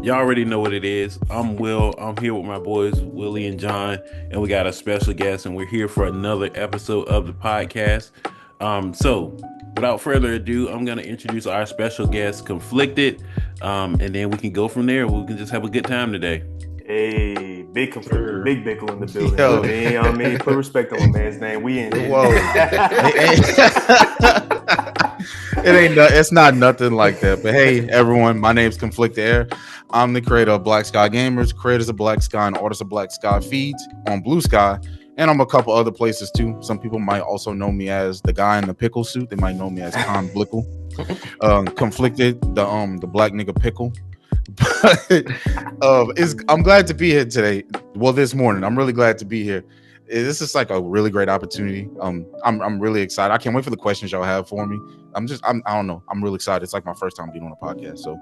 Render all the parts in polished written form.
Y'all already know what it is. I'm Will. I'm here with my boys, Willie and John, and we got a special guest, and we're here for another episode of the podcast. So, without further ado, I'm going to introduce our special guest, Conflicted, and then we can go from there. We can just have a good time today. Hey, big conflicted, Sure. big Bickle in the building. Yo. You know what I mean? Put respect on my man's name. We in here. Whoa. It's not nothing like that. But hey, everyone, my name's Conflictedairr. I'm the creator of Black Sky Gamers, creators of Black Sky, and artists of Black Sky feeds on BlueSky. And I'm a couple other places too. Some people might also know me as the guy in the pickle suit. They might know me as Conflicted, the black nigga pickle. But I'm glad to be here today. Well, this morning, I'm really glad to be here. This is like a really great opportunity. I'm really excited. I can't wait for the questions y'all have for me. I don't know. I'm really excited. It's like my first time being on a podcast. So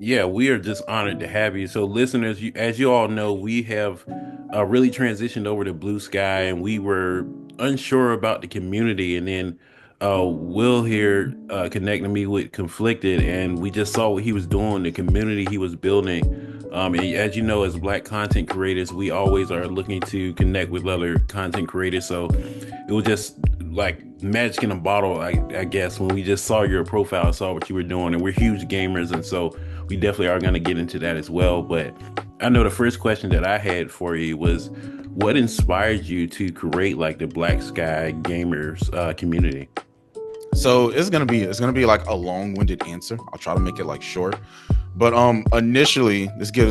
yeah, we are just honored to have you. So, listeners, as you all know, we have really transitioned over to BlueSky, and we were unsure about the community. And then Will here connected me with Conflicted, and we just saw what he was doing, the community he was building. And as you know, as Black content creators, we always are looking to connect with other content creators. So it was just like magic in a bottle, I guess, when we just saw your profile, saw what you were doing, and we're huge gamers, and so we definitely are going to get into that as well. But I know the first question that I had for you was, what inspired you to create like the Black Sky Gamers community? So it's gonna be like a long-winded answer. I'll try to make it like short. But initially, let's give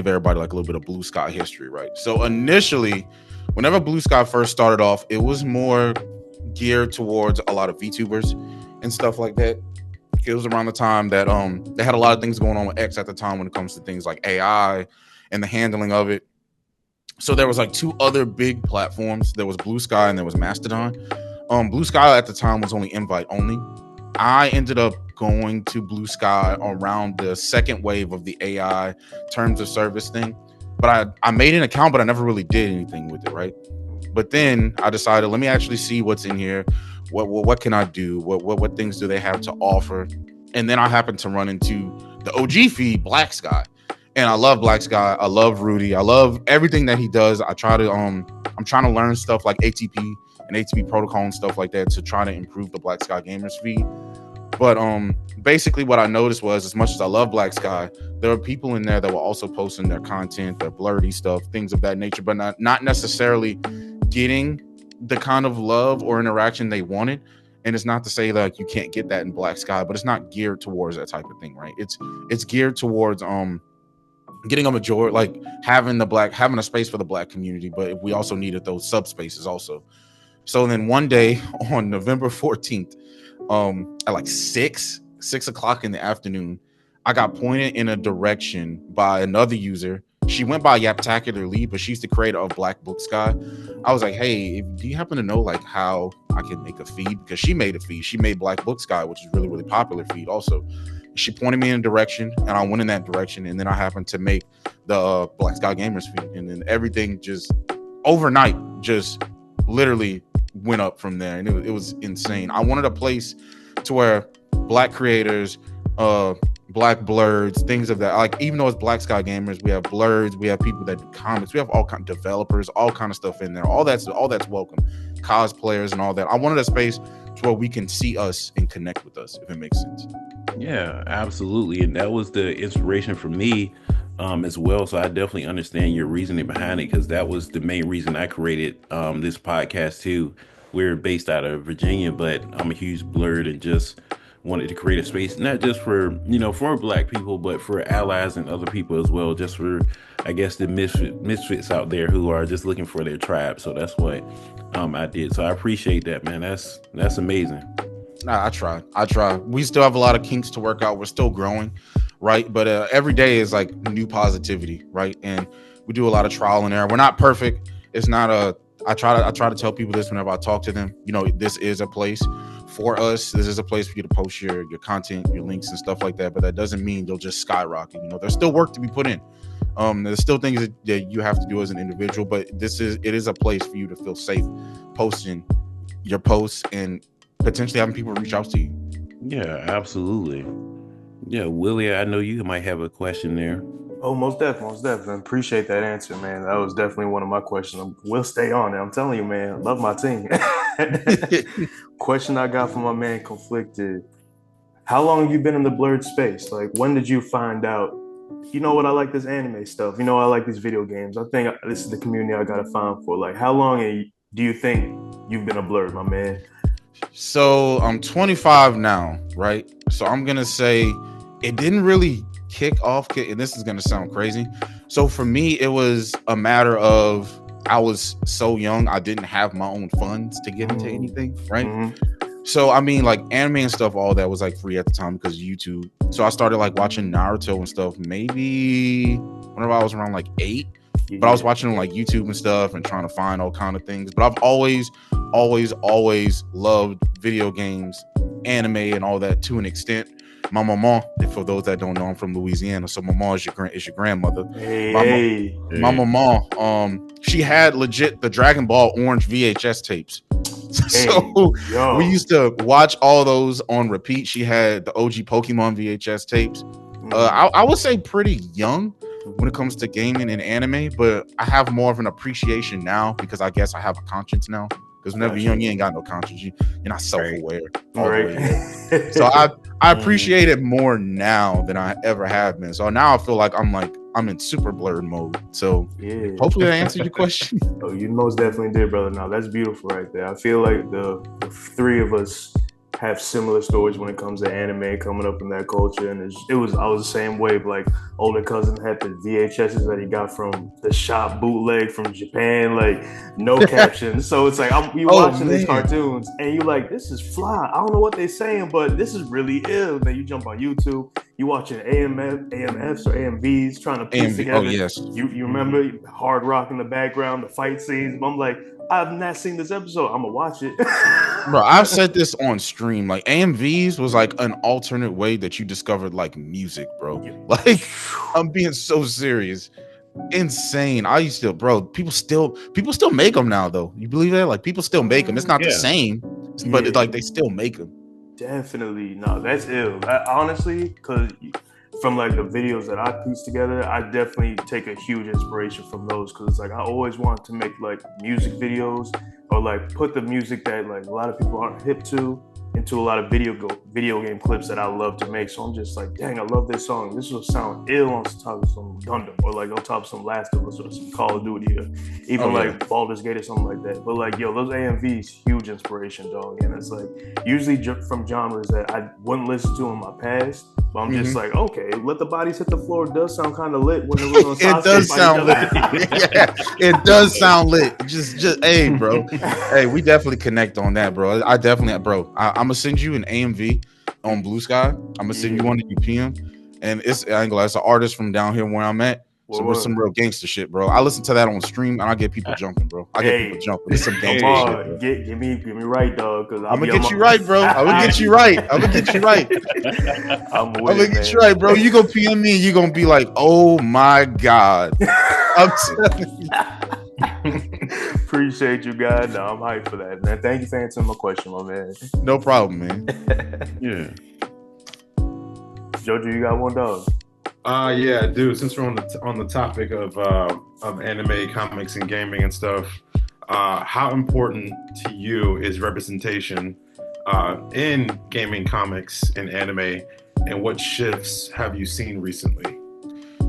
everybody like a little bit of BlueSky history, right? So initially, whenever BlueSky first started off, it was more geared towards a lot of VTubers and stuff like that. It was around the time that they had a lot of things going on with X at the time when it comes to things like AI and the handling of it. So there was like two other big platforms. There was BlueSky and there was Mastodon. BlueSky at the time was only invite only. I ended up going to BlueSky around the second wave of the AI terms of service thing. But I made an account, but I never really did anything with it, right? But then I decided, let me actually see what's in here. What can I do? What things do they have to offer? And then I happened to run into the OG feed, Black Sky. And I love Black Sky. I love Rudy. I love everything that he does. I'm trying to learn stuff like ATP and ATP protocol and stuff like that to try to improve the Black Sky Gamers feed. But basically what I noticed was, as much as I love Black Sky, there were people in there that were also posting their content, their blurry stuff, things of that nature, but not necessarily getting the kind of love or interaction they wanted. And it's not to say like you can't get that in Black Sky, but it's not geared towards that type of thing, right? It's geared towards getting a majority, like having a space for the Black community, but we also needed those subspaces also. So then one day on November 14th, at like 6 o'clock in the afternoon, I got pointed in a direction by another user. She went by Yaptacularly, but she's the creator of Black Book Sky. I was like, hey, do you happen to know like how I can make a feed? Because she made a feed. She made Black Book Sky, which is really, really popular feed also. She pointed me in a direction, and I went in that direction, and then I happened to make the Black Sky Gamers feed, and then everything just overnight just literally went up from there, and it was insane. I wanted a place to where Black creators, Black blurs, things of that, like, even though it's Black Sky Gamers, we have blurs, we have people that do comics, we have all kind of developers, all kind of stuff in there. All that's welcome, cosplayers and all that. I wanted a space to where we can see us and connect with us, if it makes sense. Yeah, absolutely. And that was the inspiration for me as well. So I definitely understand your reasoning behind it, because that was the main reason I created this podcast too. We're based out of Virginia, but I'm a huge blurred and just wanted to create a space, not just for Black people, but for allies and other people as well, just for, I guess, the misfits out there who are just looking for their tribe. So that's what I did. So I appreciate that, man. That's amazing. Nah, I try. We still have a lot of kinks to work out. We're still growing, right? But every day is like new positivity, right? And we do a lot of trial and error. We're not perfect. It's not I try to tell people this whenever I talk to them. This is a place for us. This is a place for you to post your content, your links and stuff like that. But that doesn't mean you'll just skyrocket. There's still work to be put in. There's still things that you have to do as an individual. But it is a place for you to feel safe posting your posts and potentially having people reach out to you. Yeah, absolutely. Yeah, Willie, I know you might have a question there. Oh, most definitely. Appreciate that answer, man. That was definitely one of my questions. We'll stay on it. I'm telling you, man. Love my team. Question I got from my man Conflicted. How long have you been in the blurred space? Like, when did you find out? You know what? I like this anime stuff. You know, I like these video games. I think this is the community I gotta find for. Like, how long do you think you've been a blurred, my man? So I'm 25 now, right? So I'm gonna say it didn't really kick off. And this is gonna sound crazy. So for me, it was a matter of I was so young, I didn't have my own funds to get into anything, right? Mm-hmm. So I mean, like anime and stuff, all that was like free at the time because of YouTube. So I started like watching Naruto and stuff. Maybe whenever I was around like 8. But I was watching like YouTube and stuff and trying to find all kind of things. But I've always loved video games, anime, and all that to an extent. My mama, for those that don't know, I'm from Louisiana, so my mom is your grandmother. My mama, she had legit the Dragon Ball Orange VHS tapes. So we used to watch all those on repeat. She had the OG Pokemon VHS tapes. I would say pretty young when it comes to gaming and anime, but I have more of an appreciation now because I guess I have a conscience now. Because whenever you're young, you ain't got no conscience. You're not self-aware. Right. So I appreciate it more now than I ever have been. So now I feel like I'm in super blurred mode. So hopefully I answered your question. Oh, you most definitely did, brother. Now that's beautiful right there. I feel like the three of us have similar stories when it comes to anime coming up in that culture, and I was the same way. Like older cousin had the VHSs that he got from the shop bootleg from Japan, like no captions. So it's like you watching these cartoons and you like, this is fly. I don't know what they're saying, but this is really ill. Then you jump on YouTube, you watching AMFs or AMVs trying to piece together. Oh yes, you remember hard rock in the background, the fight scenes. I'm like, I've not seen this episode. I'm gonna watch it. Bro, I've said this on stream. Like AMVs was like an alternate way that you discovered like music, bro. Like I'm being so serious. Insane. I used to, bro. People still make them now, though. You believe that? Like people still make them. It's not the same, but it's like they still make them. Definitely, no, that's ill. Honestly, because from like the videos that I piece together, I definitely take a huge inspiration from those. Because it's like I always want to make like music videos or like put the music that like a lot of people aren't hip to into a lot of video game clips that I love to make. So I'm just like, dang, I love this song. This will sound ill on top of some Gundam or like on top of some Last of Us or some Call of Duty or even like Baldur's Gate or something like that. But like, yo, those AMVs, huge inspiration, dog. And it's like usually from genres that I wouldn't listen to in my past. But I'm just like, okay, Let the Bodies Hit the Floor does sound kind of lit when it was on It does sound lit. Yeah, it does sound lit. Just hey, bro. Hey, we definitely connect on that, bro. I'm gonna send you an AMV on BlueSky. I'm gonna send you one to UPM, and it's an artist from down here where I'm at. So we're some real gangster shit, bro. I listen to that on stream and I get people jumping, bro. It's some gangster shit, bro. Get me right, dog. Cause I'm gonna get you right, bro. I'm gonna get you right. I'm gonna get you right. I'm gonna get you right, bro. You gonna PM me and you gonna be like, oh my God. I'm telling you. Appreciate you guys. No, I'm hyped for that, man. Thank you for answering my question, my man. No problem, man. Yeah. Jojo, you got one, dog? Yeah, dude. Since we're on the topic of anime, comics, and gaming and stuff, how important to you is representation in gaming, comics, and anime, and what shifts have you seen recently?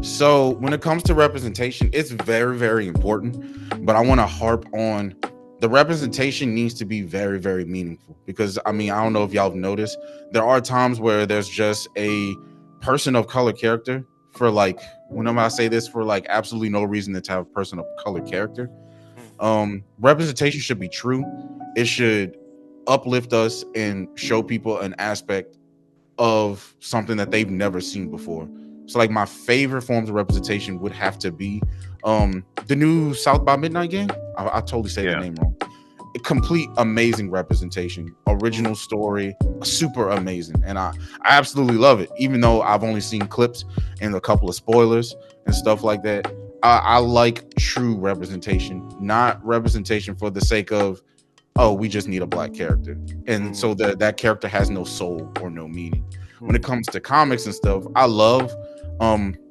So when it comes to representation, it's very, very important. But I want to harp on the representation needs to be very, very meaningful. Because, I mean, I don't know if y'all have noticed, there are times where there's just a person of color character for like, whenever I say this, for like absolutely no reason to have a person of color character. Representation should be true. It should uplift us and show people an aspect of something that they've never seen before. So like my favorite forms of representation would have to be the new South by Midnight game. I totally say the name wrong. A complete amazing representation, original story, super amazing, and I absolutely love it. Even though I've only seen clips and a couple of spoilers and stuff like that, I like true representation, not representation for the sake of, oh, we just need a black character, and so that character has no soul or no meaning. when it comes to comics and stuff, I love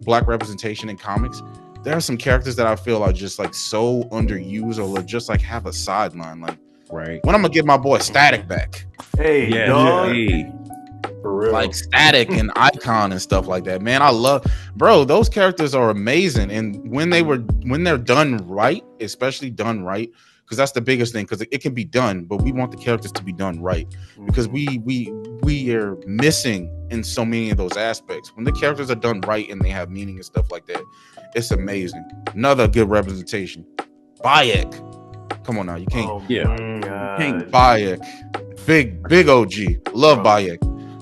black representation in comics. There are some characters that I feel are just like so underused or just like have a sideline. Like, Right. when I'm gonna get my boy Static back, Hey, Yeah. dog. Hey. For real. like Static and Icon and stuff like that, man. I love, bro, those characters are amazing. And when they're done right, especially done right, because that's the biggest thing, because it can be done, but we want the characters to be done right, because we are missing in so many of those aspects. When the characters are done right and they have meaning and stuff like that, it's amazing. Another good representation, Bayek. Come on now, you can't. Oh, Yeah. my God. Bayek, big OG, love Bayek.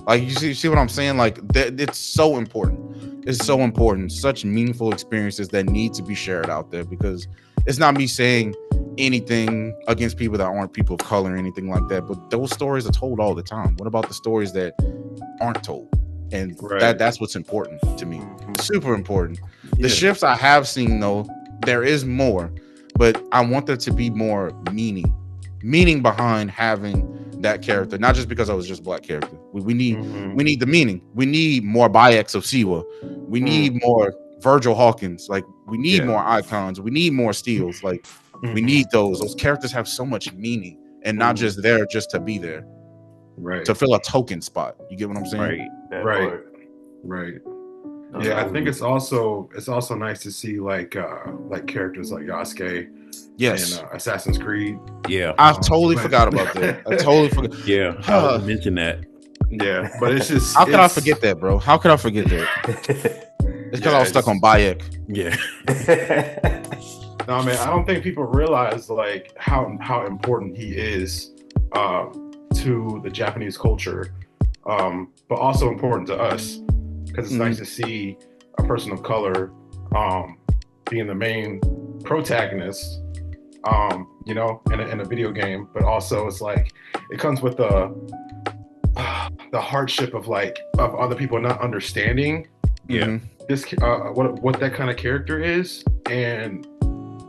Like, you see what I'm saying? Like, it's so important. It's so important. Such meaningful experiences that need to be shared out there, because it's not me saying anything against people that aren't people of color or anything like that, but those stories are told all the time. What about the stories that aren't told? And that's what's important to me. Super important. The shifts I have seen, though, there is more, but I want there to be more meaning behind having that character, not just because I was just a black character. We need the meaning. We need more Bayeks of Siwa. We need more Virgil Hawkins. Like, we need more Icons. We need more Steels. Like, we need those. Those characters have so much meaning, and not just there just to be there, right? To fill a token spot. You get what I'm saying? Right. Yeah, I think it's also nice to see like characters like Yasuke, and Assassin's Creed. Yeah, I totally forgot about that. I totally forgot. Yeah, I mentioned that. Yeah, but it's just how could I forget that, bro? How could I forget that? It's because I was stuck on Bayek. Yeah. No, man, I don't think people realize like how important he is to the Japanese culture, but also important to us, because it's nice to see a person of color being the main protagonist, in a video game. But also, it's like it comes with the hardship of other people not understanding this what that kind of character is, and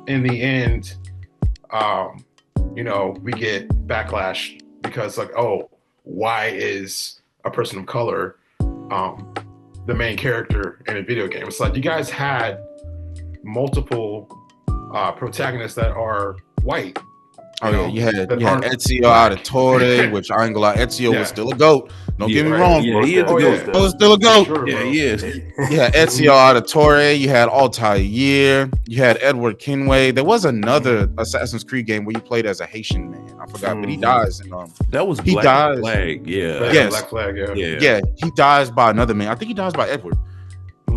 in the end, we get backlash because like, oh, why is a person of color the main character in a video game? It's like, you guys had multiple protagonists that are white. You had Ezio Auditore, which I ain't gonna lie, Ezio was still a GOAT. Don't get me wrong. Yeah, he is a GOAT. He was still a GOAT. Sure, yeah, he is. You had Ezio Auditore, you had Altair, you had Edward Kenway. There was another Assassin's Creed game where you played as a Haitian man. I forgot, but he dies in that was he Black dies. Flag. Yeah. Yes. Black Flag. Yeah, he dies by another man. I think he dies by Edward.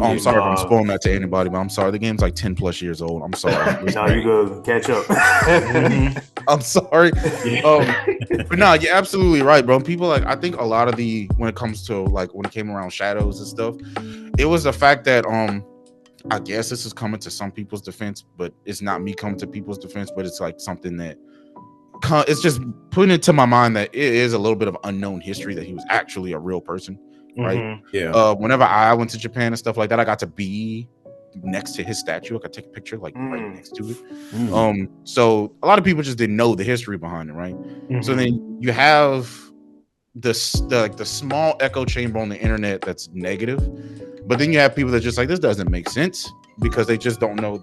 Oh, I'm sorry if I'm spoiling that to anybody, but I'm sorry. The game's like 10 plus years old. I'm sorry. No, you go catch up. I'm sorry. But no, you're absolutely right, bro. People I think a lot of when it comes to when it came around shadows and stuff, it was the fact that I guess this is coming to some people's defense, but it's not me coming to people's defense, but it's like something that it's just putting it to my mind that it is a little bit of unknown history that he was actually a real person. Right. Yeah. Whenever I went to Japan and stuff like that, I got to be next to his statue. I could take a picture right next to it. So a lot of people just didn't know the history behind it, right? So then you have the small echo chamber on the internet that's negative, but then you have people that just like, this doesn't make sense, because they just don't know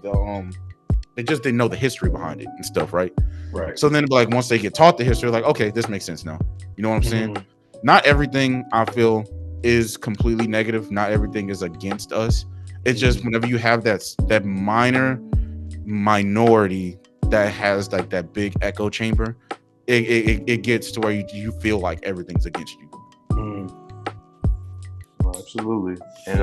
they just didn't know the history behind it and stuff, right? Right. So then once they get taught the history, like, okay, this makes sense now. You know what I'm saying? Not everything I feel is completely negative. Not everything is against us. It's just whenever you have that minor minority that has like that big echo chamber, it gets to where you feel like everything's against you. Absolutely. And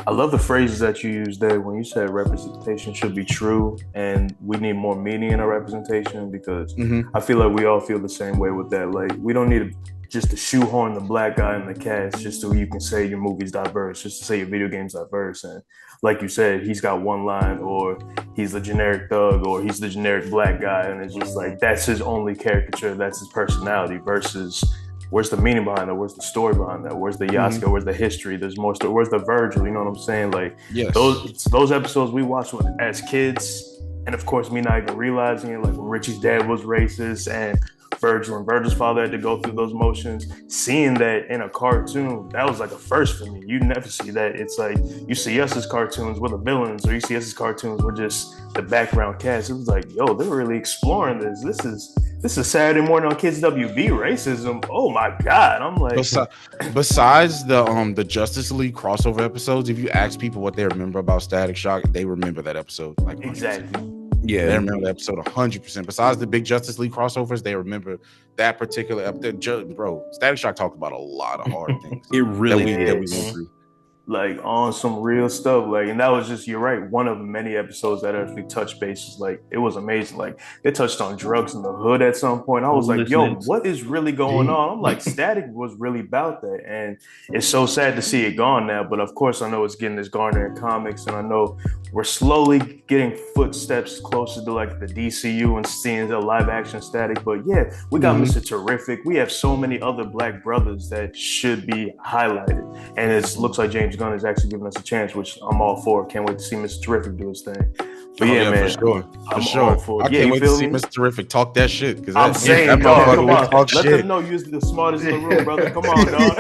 I love the phrases that you used there when you said representation should be true and we need more meaning in our representation, because I feel like we all feel the same way with that. Like, we don't need just to shoehorn the black guy in the cast just so you can say your movie's diverse, just to say your video game's diverse. And like you said, he's got one line, or he's the generic thug, or he's the generic black guy, and it's just like, that's his only caricature, that's his personality, versus where's the meaning behind that? Where's the story behind that? Where's the Yasuke? Where's the history? There's more story. Where's the Virgil? You know what I'm saying? Like, those episodes we watched as kids, and of course me not even realizing it, like when Richie's dad was racist, and Virgil and Virgil's father had to go through those motions. Seeing that in a cartoon, that was like a first for me. You never see that. It's like you see us as cartoons, we're the villains, or you see us as cartoons, we're just the background cast. It was like, yo, they're really exploring this. This is Saturday morning on Kids WB racism. Oh my God. I'm like, besides the Justice League crossover episodes, if you ask people what they remember about Static Shock, they remember that episode. Like 100%. Exactly. Yeah, they remember the episode 100%. Besides the big Justice League crossovers, they remember that particular episode. Bro, Static Shock talked about a lot of hard things. It really that we went through. Like on some real stuff, like, and that was just, you're right, one of many episodes that actually touched bases. Like, it was amazing. Like, they touched on drugs in the hood at some point. I was like, yo, what is really going on? I'm like, Static was really about that, and it's so sad to see it gone now. But of course, I know it's getting this garner in comics, and I know we're slowly getting footsteps closer to like the DCU and seeing the live action Static. But yeah, we got Mr. Terrific. We have so many other Black brothers that should be highlighted, and it looks like James Gunn is actually giving us a chance, which I'm all for. Can't wait to see Mr. Terrific do his thing. But man, for sure. I can't wait to see Mr. Terrific talk that shit. Because I'm saying, dog, come on, let them know you're the smartest in the room, brother. Come on, dog.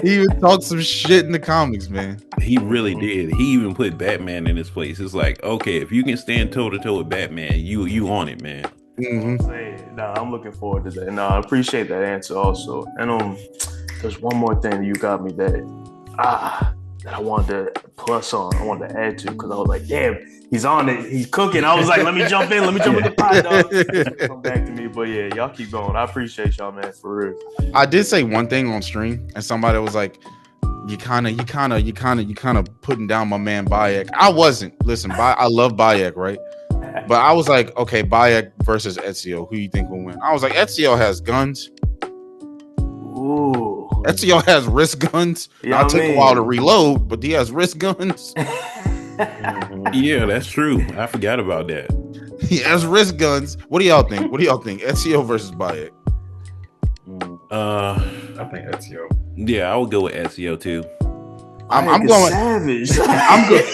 He even talked some shit in the comics, man. He really did. He even put Batman in his place. It's like, okay, if you can stand toe to toe with Batman, you on it, man. I'm looking forward to that. I appreciate that answer also. And there's one more thing you got me that I wanted to plus on, I wanted to add to, because I was like, damn, he's on it, he's cooking. I was like, let me jump in the pot, dog. Come back to me. But yeah, y'all keep going. I appreciate y'all, man, for real. I did say one thing on stream, and somebody was like, you kind of putting down my man Bayek. I wasn't. Listen, I love Bayek, right? But I was like, okay, Bayek versus Ezio, who you think will win? I was like, Ezio has guns. Ooh. Ezio has wrist guns. Yeah, it took a while to reload, but he has wrist guns. Yeah, that's true. I forgot about that. He has wrist guns. What do y'all think? Ezio versus Bayek? I think Ezio. Yeah, I would go with Ezio too. I'm going savage. I'm good.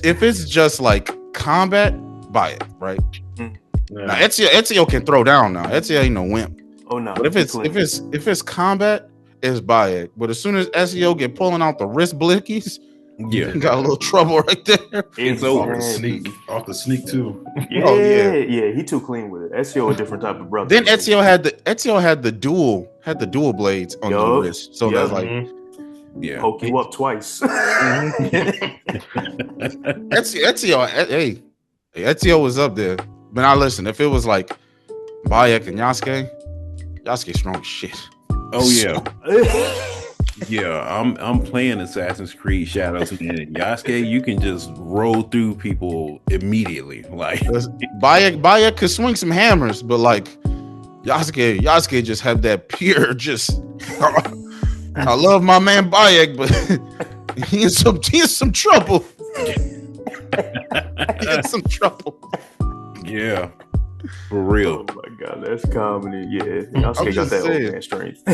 If it's just like combat, Bayek, right? Yeah. Now Ezio can throw down now. Ezio ain't no wimp. Oh no! But if it's combat, it's Bayek. But as soon as Ezio get pulling out the wrist blickies, you got a little trouble right there. It's over. Off the sneak too. Yeah, he too clean with it. Ezio a different type of brother. Then Ezio had the dual blades on the wrist, so that's like poke you up twice. Ezio was up there. But now listen, if it was like Bayek and Yasuke strong as shit. Oh yeah. Yeah, I'm playing Assassin's Creed Shadows, and Yasuke, you can just roll through people immediately. Like Bayek could swing some hammers, but like Yasuke just have that pure just I love my man Bayek, but he in some trouble. He in some trouble. Yeah. For real. Oh my God, that's comedy. Yeah, Yasuke got that old man strength.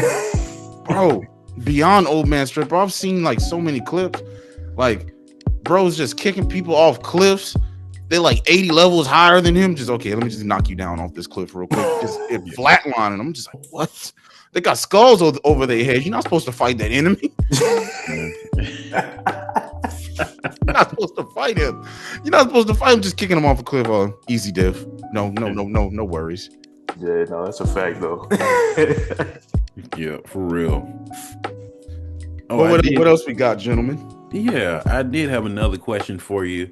Bro, beyond old man strength, bro. I've seen like so many clips. Like, bro's just kicking people off cliffs. They're like 80 levels higher than him. Just okay, let me just knock you down off this cliff real quick. Just flatlining. I'm just like, what? They got skulls over their heads. You're not supposed to fight that enemy. You're not supposed to fight him. You're not supposed to fight him. Just kicking him off a cliff. Easy diff. No worries. Yeah, no, that's a fact though. Yeah, for real. What else we got, gentlemen? Yeah, I did have another question for you.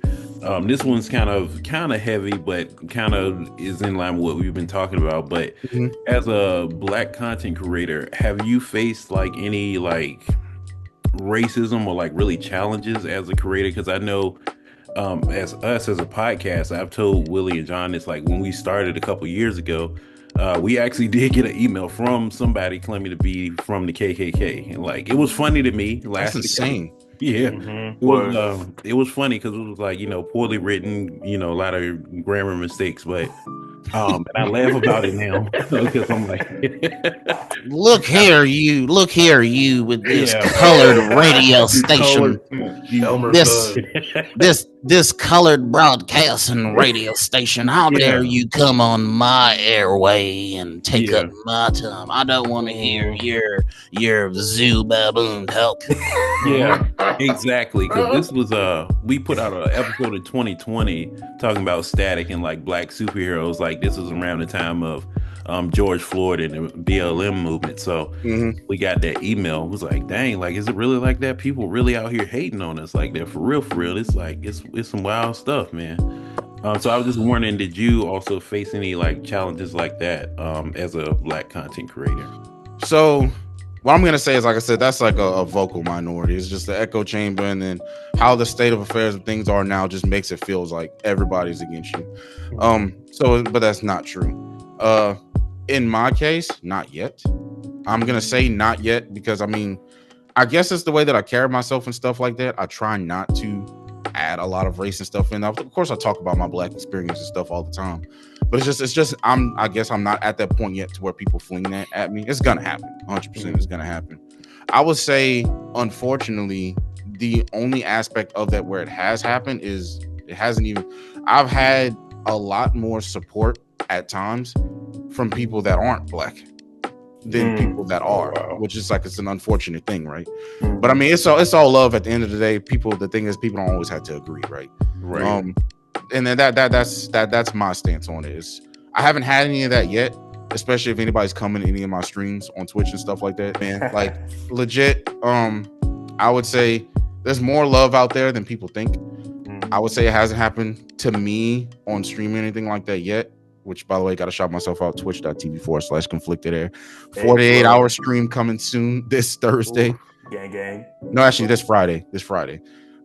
This one's kind of heavy, but kind of is in line with what we've been talking about. But as a Black content creator, have you faced like any like racism or like really challenges as a creator? Because I know as a podcast, I've told Willie and John, it's like when we started a couple years ago, we actually did get an email from somebody claiming to be from the KKK, and like it was funny to me. That's insane. Yeah, it was funny because it was like, poorly written, a lot of grammar mistakes, but and I laugh about it now because I'm like, look here, you with this colored radio station. this colored broadcasting radio station, how dare Yeah. you come on my airway and take Yeah. up my time? I don't want to hear your zoo baboon talk. Yeah, exactly. Because this was we put out an episode in 2020 talking about static and like black superheroes. Like this was around the time of George Floyd and the BLM movement. So we got that email. It was like, dang, like is it really like that? People really out here hating on us like that for real, for real. It's like it's some wild stuff, man. So I was just wondering, did you also face any like challenges like that as a black content creator? So what I'm gonna say is, like I said, that's like a vocal minority. It's just the echo chamber, and then how the state of affairs of things are now just makes it feels like everybody's against you. So, but that's not true. In my case, not yet. I'm gonna say not yet because I mean, I guess it's the way that I carry myself and stuff like that. I try not to add a lot of race and stuff in. Of course, I talk about my black experience and stuff all the time, but it's just I guess I'm not at that point yet to where people fling that at me. It's gonna happen, 100%. It's gonna happen. I would say, unfortunately, the only aspect of that where it has happened is it hasn't even. I've had a lot more support at times from people that aren't black than people that are, which is like it's an unfortunate thing, right? But I mean, it's all love at the end of the day. The thing is, people don't always have to agree, right? Right. And then that's my stance on it. Is I haven't had any of that yet, especially if anybody's coming to any of my streams on Twitch and stuff like that, man. Like legit, I would say there's more love out there than people think. I would say it hasn't happened to me on stream or anything like that yet. Which, by the way, got to shout myself out, twitch.tv/conflictedairr. 48-hour stream coming soon this Thursday. Gang. No, actually, this Friday.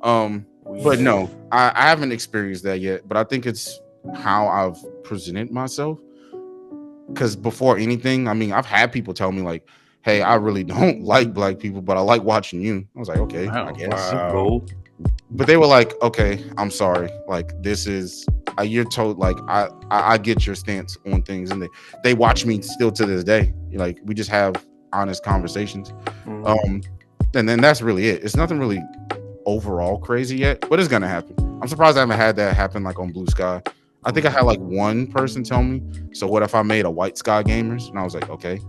But no, I haven't experienced that yet. But I think it's how I've presented myself. Because before anything, I mean, I've had people tell me like, hey, I really don't like black people, but I like watching you. I was like, okay, I guess. Wow. But they were like, okay, I'm sorry. Like, this is, you're told, like, I get your stance on things. And they watch me still to this day. Like, we just have honest conversations. And then that's really it. It's nothing really overall crazy yet, but it's going to happen. I'm surprised I haven't had that happen, like, on BlueSky. I think I had, like, one person tell me, so what if I made a White Sky Gamers? And I was like, okay.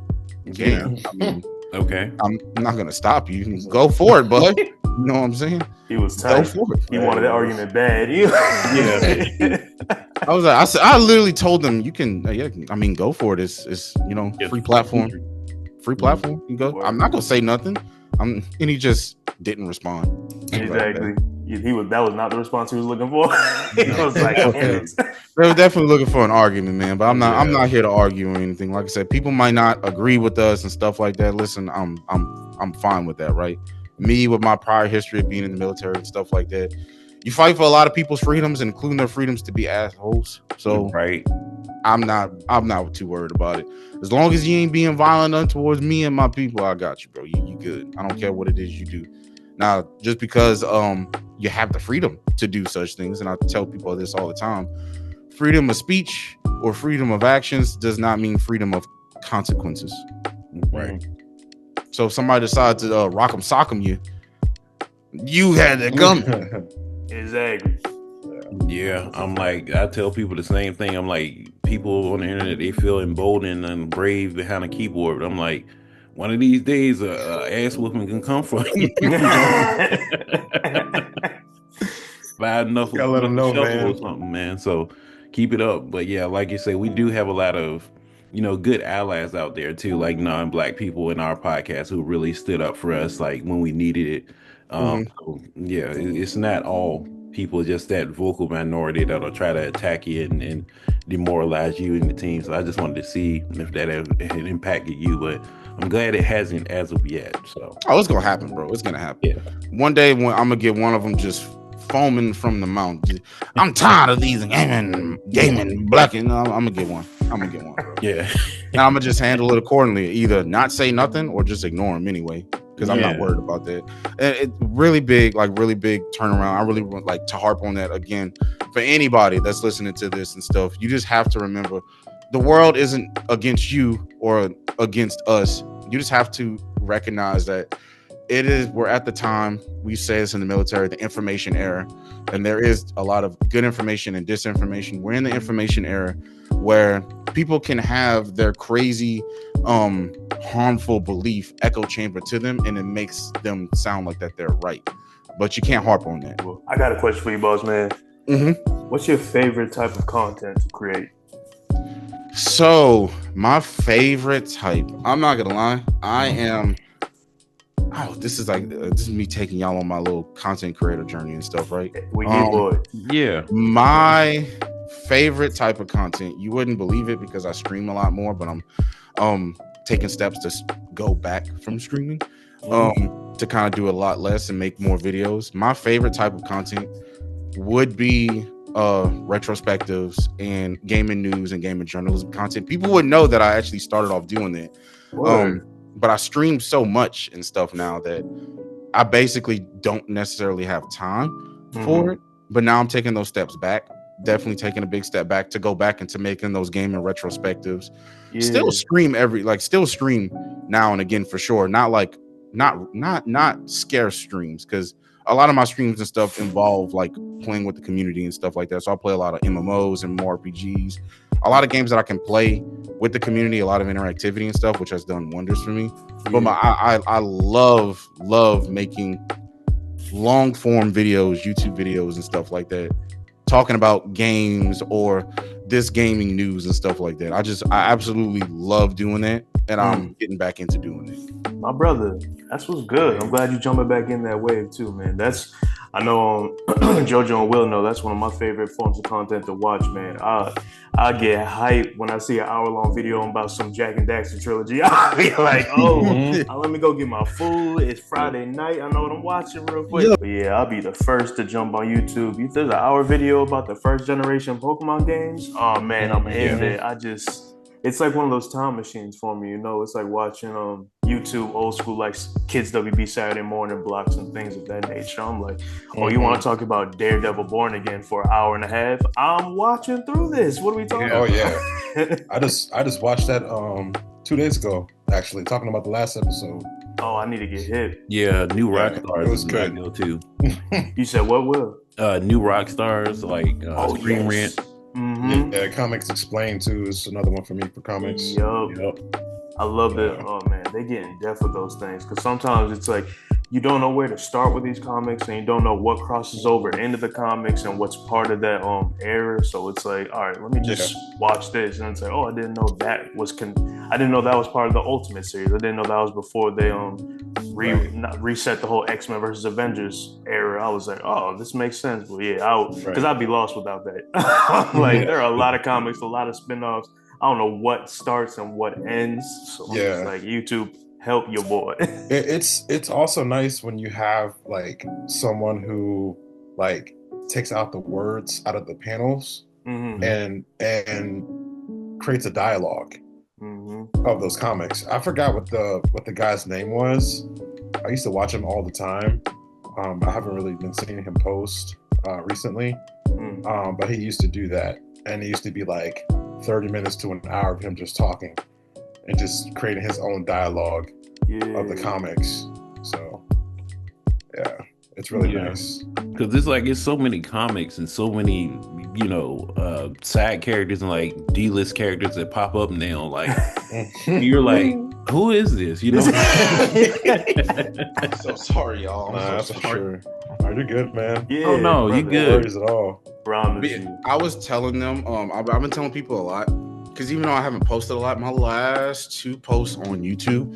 Yeah. I mean, okay. I'm not going to stop you. You can go for it, bud. You know what I'm saying? He was tight. He wanted that argument bad. Yeah. I was like, I literally told them, you can, I mean, go for it. It's free platform. Free platform. You go. I'm not gonna say nothing. And he just didn't respond. Exactly. That was not the response he was looking for. He was like, okay. They were definitely looking for an argument, man. But I'm not here to argue or anything. Like I said, people might not agree with us and stuff like that. Listen, I'm fine with that, right? Me, with my prior history of being in the military and stuff like that, you fight for a lot of people's freedoms, including their freedoms to be assholes. So right, I'm not too worried about it. As long as you ain't being violent towards me and my people, I got you, bro. You good. I don't care what it is you do. Now, just because you have the freedom to do such things, and I tell people this all the time, freedom of speech or freedom of actions does not mean freedom of consequences. Right. So if somebody decides to rock'em sock'em you had to come. Exactly. Yeah, I'm like, I tell people the same thing. I'm like, people on the internet, they feel emboldened and brave behind a keyboard. But I'm like, one of these days, ass whooping can come from you. Bad enough, gotta let them know, man. Or something, man. So keep it up. But yeah, like you say, we do have a lot of good allies out there too, like non-black people in our podcast who really stood up for us, like when we needed it. So, yeah, it's not all people, just that vocal minority that'll try to attack you and demoralize you and the team. So I just wanted to see if that had impacted you, but I'm glad it hasn't as of yet. So it's gonna happen, bro. It's gonna happen. Yeah. One day when I'm gonna get one of them just foaming from the mount. I'm tired of these gaming black. I'm gonna get one. Bro. Yeah. And I'm gonna just handle it accordingly. Either not say nothing or just ignore them anyway. Because I'm not worried about that. And it really big turnaround. I really want like to harp on that again for anybody that's listening to this and stuff. You just have to remember the world isn't against you or against us. You just have to recognize that we're at the time, we say this in the military, the information era, and there is a lot of good information and disinformation. We're in the information era where people can have their crazy harmful belief echo chamber to them, and it makes them sound like that they're right, but you can't harp on that. I got a question for you, boss man. What's your favorite type of content to create? So my favorite type, I'm not gonna lie, I am this is me taking y'all on my little content creator journey and stuff, right? We need boy. Yeah. My favorite type of content, you wouldn't believe it because I stream a lot more, but I'm taking steps to go back from streaming to kind of do a lot less and make more videos. My favorite type of content would be retrospectives and gaming news and gaming journalism content. People would know that I actually started off doing that. But I stream so much and stuff now that I basically don't necessarily have time for it. But now I'm taking those steps back. Definitely taking a big step back to go back into making those gaming retrospectives. Still stream now and again for sure. Not scarce streams, because a lot of my streams and stuff involve like playing with the community and stuff like that. So I play a lot of MMOs and more RPGs, a lot of games that I can play with the community, a lot of interactivity and stuff, which has done wonders for me. But I love making long form videos, YouTube videos and stuff like that, talking about games or this gaming news and stuff like that. I absolutely love doing that, and I'm getting back into doing it. My brother, that's what's good. I'm glad you jumping back in that wave too, man. I know JoJo and Will know that's one of my favorite forms of content to watch, man. I get hyped when I see an hour-long video about some Jack and Daxter trilogy. I'll be like, let me go get my food. It's Friday night. I know what I'm watching real quick. But yeah, I'll be the first to jump on YouTube. If there's an hour video about the first generation Pokemon games, oh man, I'm in there. It's like one of those time machines for me, you know. It's like watching YouTube old school, like Kids WB Saturday morning blocks and things of that nature. I'm like, you want to talk about Daredevil Born Again for an hour and a half? I'm watching through this. What are we talking about? Oh yeah, I just watched that 2 days ago. Actually, talking about the last episode. Oh, I need to get hit. Yeah, new rock stars was good too. You said what, Will? New rock stars like Screen Rant. Yeah, Comics Explained too is another one for me for comics. Yup. I love it. Oh man, they get in depth with those things, because sometimes it's like you don't know where to start with these comics, and you don't know what crosses over into the comics and what's part of that era. So it's like, all right, let me just watch this, and it's like, I didn't know that was I didn't know that was part of the Ultimate series. I didn't know that was before they reset the whole X-Men versus Avengers era. I was like, this makes sense. But yeah, because I'd be lost without that. Like there are a lot of comics, a lot of spin-offs. I don't know what starts and what ends. So I'm just like, YouTube, help your boy. It's also nice when you have like someone who like takes out the words out of the panels and creates a dialogue of those comics. I forgot what the guy's name was. I used to watch him all the time. I haven't really been seeing him post recently, but he used to do that, and it used to be like 30 minutes to an hour of him just talking and just creating his own dialogue of the comics. So yeah, it's really nice, because it's so many comics and so many side characters and like D-list characters that pop up now. Like you're like, who is this? So sorry, y'all. That's for sure. You're good, man. Yeah, oh no, you good. No worries at all. I was telling them, I've been telling people a lot, because even though I haven't posted a lot, my last 2 posts on YouTube,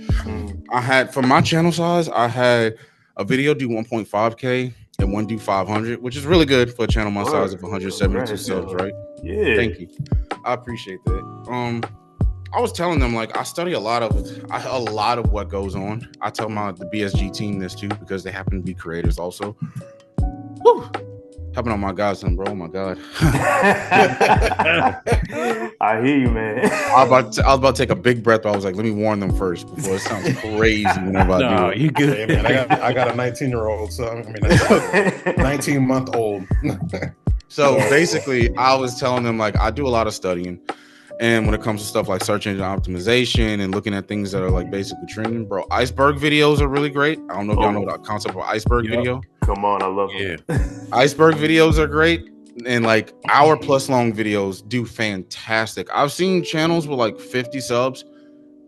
I had, for my channel size, I had a video do 1.5K and one do 500, which is really good for a channel my size of 172 subs, right? Yeah. Thank you. I appreciate that. I was telling them, like, I study a lot of what goes on. I tell the BSG team this too, because they happen to be creators also. Whew. Helping on my godson, bro. Oh my God. I hear you, man. I was about to take a big breath, but I was like, let me warn them first before it sounds crazy whenever I do it. No, you good. Hey, man, I got a 19-year-old, so 19-month-old. So basically, I was telling them, like, I do a lot of studying, And when it comes to stuff like search engine optimization and looking at things that are like basically trending, bro, iceberg videos are really great. I don't know if y'all know the concept of iceberg video. Come on, I love Yeah. them. Iceberg videos are great, and like hour plus long videos do fantastic. I've seen channels with like 50 subs,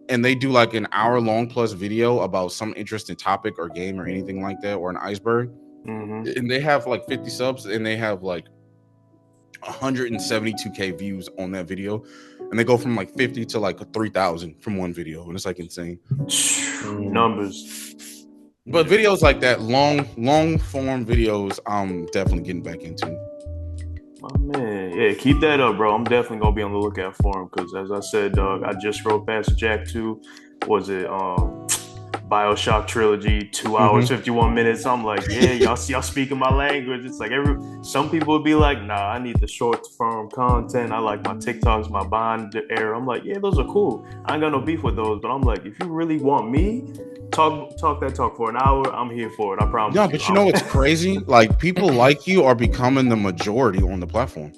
and they do like an hour long plus video about some interesting topic or game or anything like that, or an iceberg, and they have like 50 subs, and they have like 172k views on that video, and they go from like 50 to like 3,000 from one video, and it's like insane numbers. But videos like that, long form videos, I'm definitely getting back into. Oh man, yeah, keep that up, bro. I'm definitely gonna be on the lookout for him because, as I said, dog, I just wrote past Jack 2. Was it Bioshock trilogy, 2 hours 51 minutes? I'm like, yeah, y'all speaking my language. It's like some people would be like, nah, I need the short form content. I like my TikToks, my Bond-Air. I'm like, yeah, those are cool. I ain't got no beef with those, but I'm like, if you really want me, talk that talk for an hour, I'm here for it. I promise. Yeah, but you know what's crazy? Like, people like you are becoming the majority on the platform.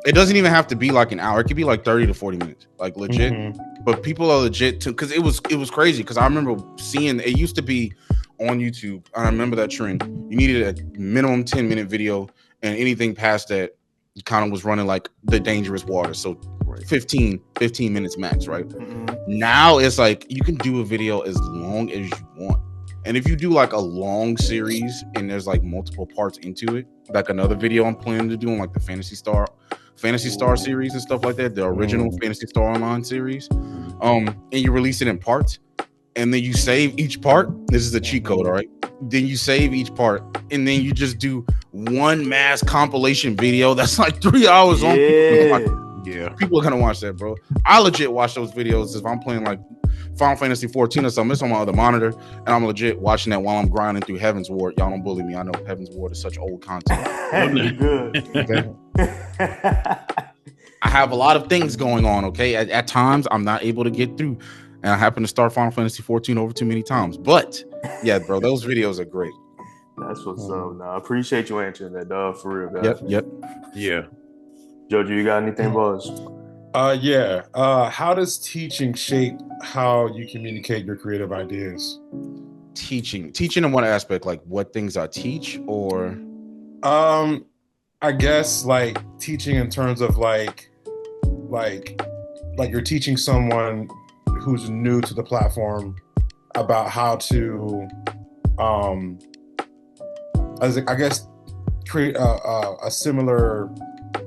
It doesn't even have to be like an hour. It could be like 30 to 40 minutes, like legit. But people are legit too, because it was crazy. Because I remember seeing it used to be on YouTube. I remember that trend. You needed a minimum 10-minute video, and anything past that kind of was running like the dangerous water. So 15 minutes max, right? Now it's like you can do a video as long as you want. And if you do like a long series and there's like multiple parts into it, like another video I'm planning to do on like the Fantasy Star series and stuff like that, the original Fantasy Star Online series, and you release it in parts, and then you save each part. This is a cheat code, all right? Then you save each part, and then you just do one mass compilation video that's like 3 hours long. People are gonna watch that, bro. I legit watch those videos if I'm playing like Final Fantasy 14 or something. It's on my other monitor, and I'm legit watching that while I'm grinding through Heaven's Ward. Y'all don't bully me. I know Heaven's Ward is such old content. Good. Okay. I have a lot of things going on. Okay, at times I'm not able to get through, and I happen to start Final Fantasy 14 over too many times. But yeah, bro, those videos are great. That's what's up. Nah, I appreciate you answering that, dog. For real, guys. Yep. Yeah. Jojo, you got anything, boss? How does teaching shape how you communicate your creative ideas? Teaching in what aspect? Like what things I teach, or I guess like teaching in terms of like you're teaching someone who's new to the platform about how to I guess create a similar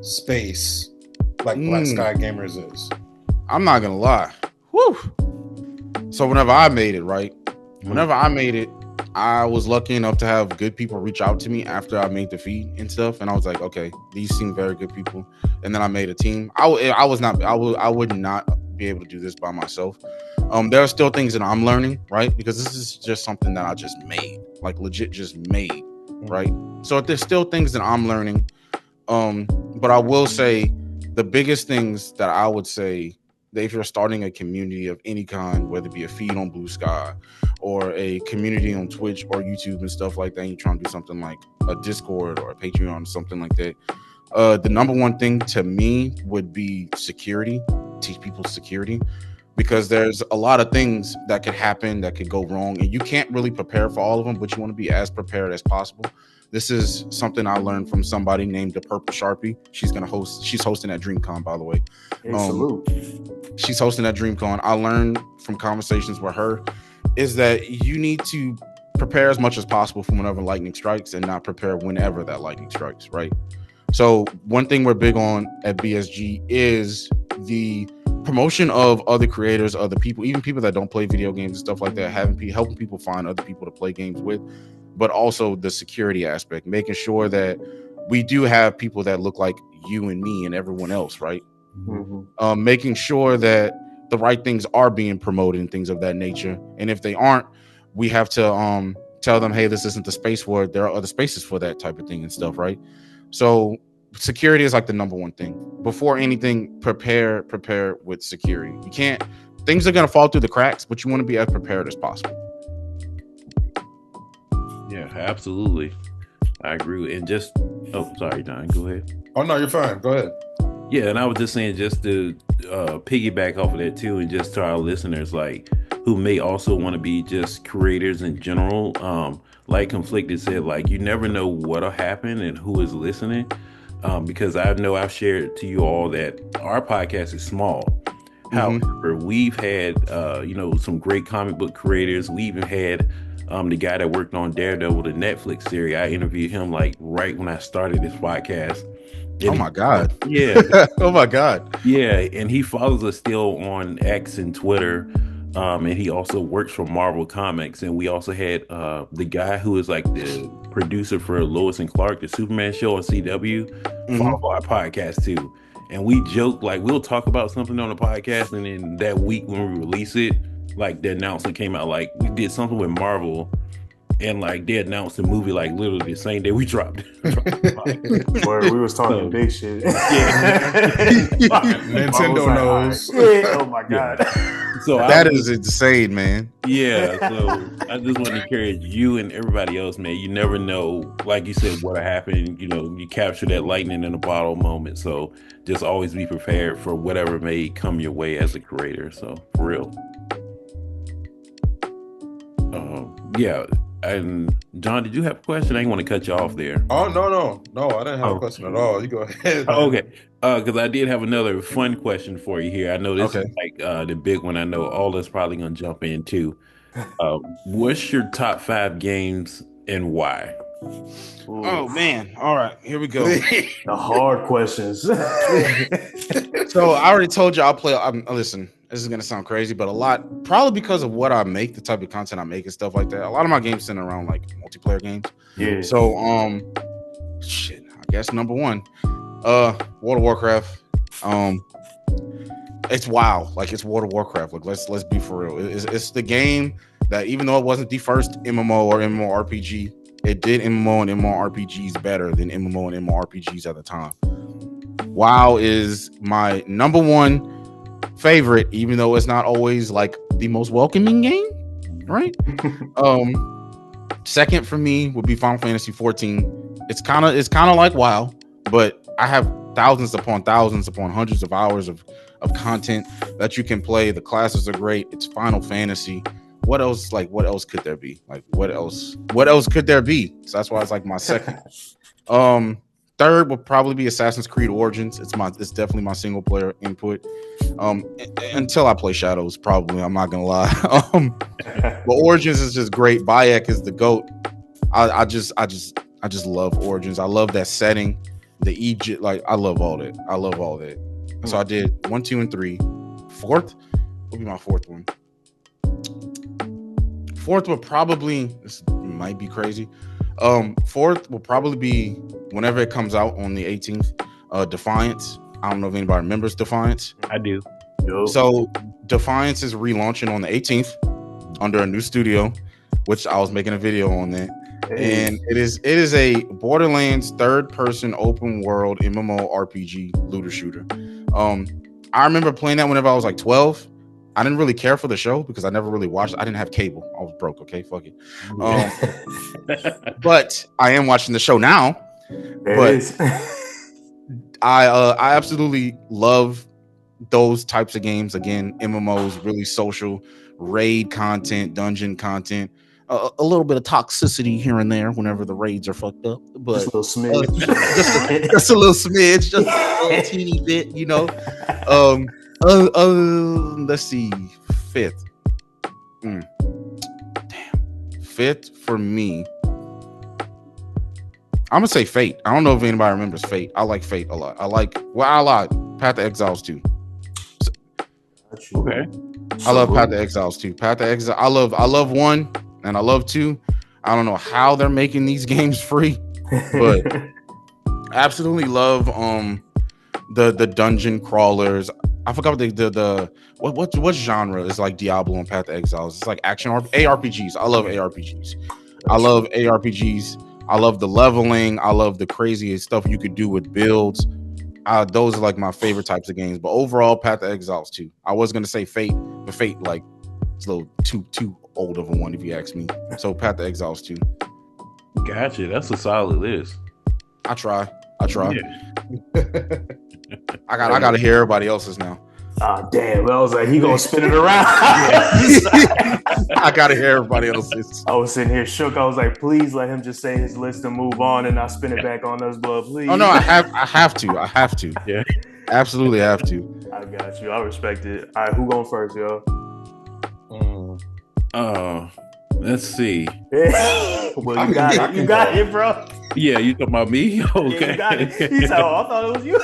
space like BlueSky Gamers is. I'm not gonna lie. Woo. So whenever I made it, I was lucky enough to have good people reach out to me after I made the feed and stuff, and I was like, okay, these seem very good people. And then I made a team. I would not be able to do this by myself. There are still things that I'm learning, right? Because this is just something that I just made, like legit just made, right? So there's still things that I'm learning. But I will say the biggest things that I would say that if you're starting a community of any kind, whether it be a feed on BlueSky or a community on Twitch or YouTube and stuff like that, and you're trying to do something like a Discord or a Patreon or something like that, the number one thing to me would be security. Teach people security, because there's a lot of things that could happen that could go wrong, and you can't really prepare for all of them, but you want to be as prepared as possible. This is something I learned from somebody named the Purple Sharpie. She's hosting at DreamCon, by the way. Salute. She's hosting at DreamCon. I learned from conversations with her is that you need to prepare as much as possible for whenever lightning strikes and not prepare whenever that lightning strikes, right? So one thing we're big on at BSG is the promotion of other creators, other people, even people that don't play video games and stuff like that, helping people find other people to play games with, but also the security aspect, making sure that we do have people that look like you and me and everyone else, right? Making sure that the right things are being promoted and things of that nature. And if they aren't, we have to tell them, hey, this isn't the space for it. There are other spaces for that type of thing and stuff, right? So security is like the number one thing. Before anything, prepare with security. You can't, things are going to fall through the cracks, but you want to be as prepared as possible. Yeah, absolutely. I agree with, and just, oh, sorry, Don, go ahead. Oh, no, you're fine. Go ahead. Yeah, and I was just saying, just to piggyback off of that too, and just to our listeners, like who may also want to be just creators in general. Like Conflicted said, like you never know what'll happen and who is listening. Because I know I've shared to you all that our podcast is small. However, we've had some great comic book creators. We even had the guy that worked on Daredevil, the Netflix series. I interviewed him like right when I started this podcast. Oh And my God. yeah, Oh my God. yeah, and he follows us still on X and Twitter. And he also works for Marvel Comics. And we also had the guy who is like the producer for Lois and Clark, the Superman show on CW, follow our podcast too. And we joke like we'll talk about something on the podcast, and then that week when we release it, like the announcement came out, like we did something with Marvel, and like they announced the movie like literally the same day we dropped it. Where we was talking So, big shit. Nintendo knows. Yeah. Oh my Yeah. God. So That is insane, man. yeah. So I just want to encourage you and everybody else, man. You never know, like you said, what'll happen. You know, you capture that lightning in a bottle moment. So just always be prepared for whatever may come your way as a creator. So for real. Yeah. And John, did you have a question? I didn't want to cut you off there. Oh no! I didn't have a question at all. You go ahead. Oh, okay. Because I did have another fun question for you here. I know this is like the big one. I know all of us probably gonna jump into. What's your top 5 games and why? Oh man. All right, here we go. The hard questions. So I already told you I'll play. Listen, this is gonna sound crazy, but a lot, probably because of what I make, the type of content I make and stuff like that. A lot of my games center around like multiplayer games. Yeah. So shit. I guess number 1, World of Warcraft. It's WoW. Like it's World of Warcraft. Like let's be for real. It's the game that even though it wasn't the first MMO or MMORPG, it did MMO and MMORPGs better than MMO and MMORPGs at the time. WoW is my number 1 favorite, even though it's not always like the most welcoming game, right? Second for me would be Final Fantasy 14. It's kind of like WoW, but I have thousands upon hundreds of hours of content that you can play. The classes are great. It's Final Fantasy. What else could there be? Like what else could there be? So that's why it's like my second. Third would probably be Assassin's Creed Origins. It's definitely my single player input. Until I play Shadows, probably. I'm not gonna lie. But Origins is just great. Bayek is the GOAT. I just love Origins. I love that setting. The Egypt, like I love all that. So I did 1, 2, and 3. Fourth would be my fourth one. Fourth would probably, this might be crazy. Fourth will probably be whenever it comes out on the 18th. Defiance. I don't know if anybody remembers Defiance. I do. So Defiance is relaunching on the 18th under a new studio, which I was making a video on that. Hey. And it is a Borderlands third-person open world MMO RPG looter shooter. I remember playing that whenever I was like 12. I didn't really care for the show because I never really watched it. I didn't have cable. I was broke. Okay, fuck it. But I am watching the show now. I absolutely love those types of games. Again, MMOs, really social, raid content, dungeon content, a little bit of toxicity here and there whenever the raids are fucked up. But just a little smidge, just a little smidge, just a little teeny bit, you know. Let's see, fifth. Damn, fifth for me. I'm gonna say Fate. I don't know if anybody remembers Fate. I like Fate a lot. I like Path to Exiles 2. Okay. I love Path to Exiles 2. Path to Exile. I love 1 and I love 2. I don't know how they're making these games free, but absolutely love the dungeon crawlers. I forgot what genre is like Diablo and Path to Exiles. It's like action ARPGs. I love ARPGs. I love ARPGs. I love the leveling. I love the crazy stuff you could do with builds. Those are like my favorite types of games. But overall, Path to Exiles 2. I was gonna say Fate, but Fate like it's a little too old of a one if you ask me. So Path to Exiles 2. Gotcha. That's a solid list. I try. Yeah. I gotta hear everybody else's now. Ah, damn. I was like, he gonna spin it around. I gotta hear everybody else's. I was sitting here shook. I was like, please let him just say his list and move on, and I'll spin it back on us, blood, please. Oh no, I have to. Yeah. Absolutely have to. I got you. I respect it. All right, who going first, yo? Let's see. Well, you got it. You got it, bro. Yeah, you talking about me? Okay. Yeah, you got it. He said, "Oh, I thought it was you."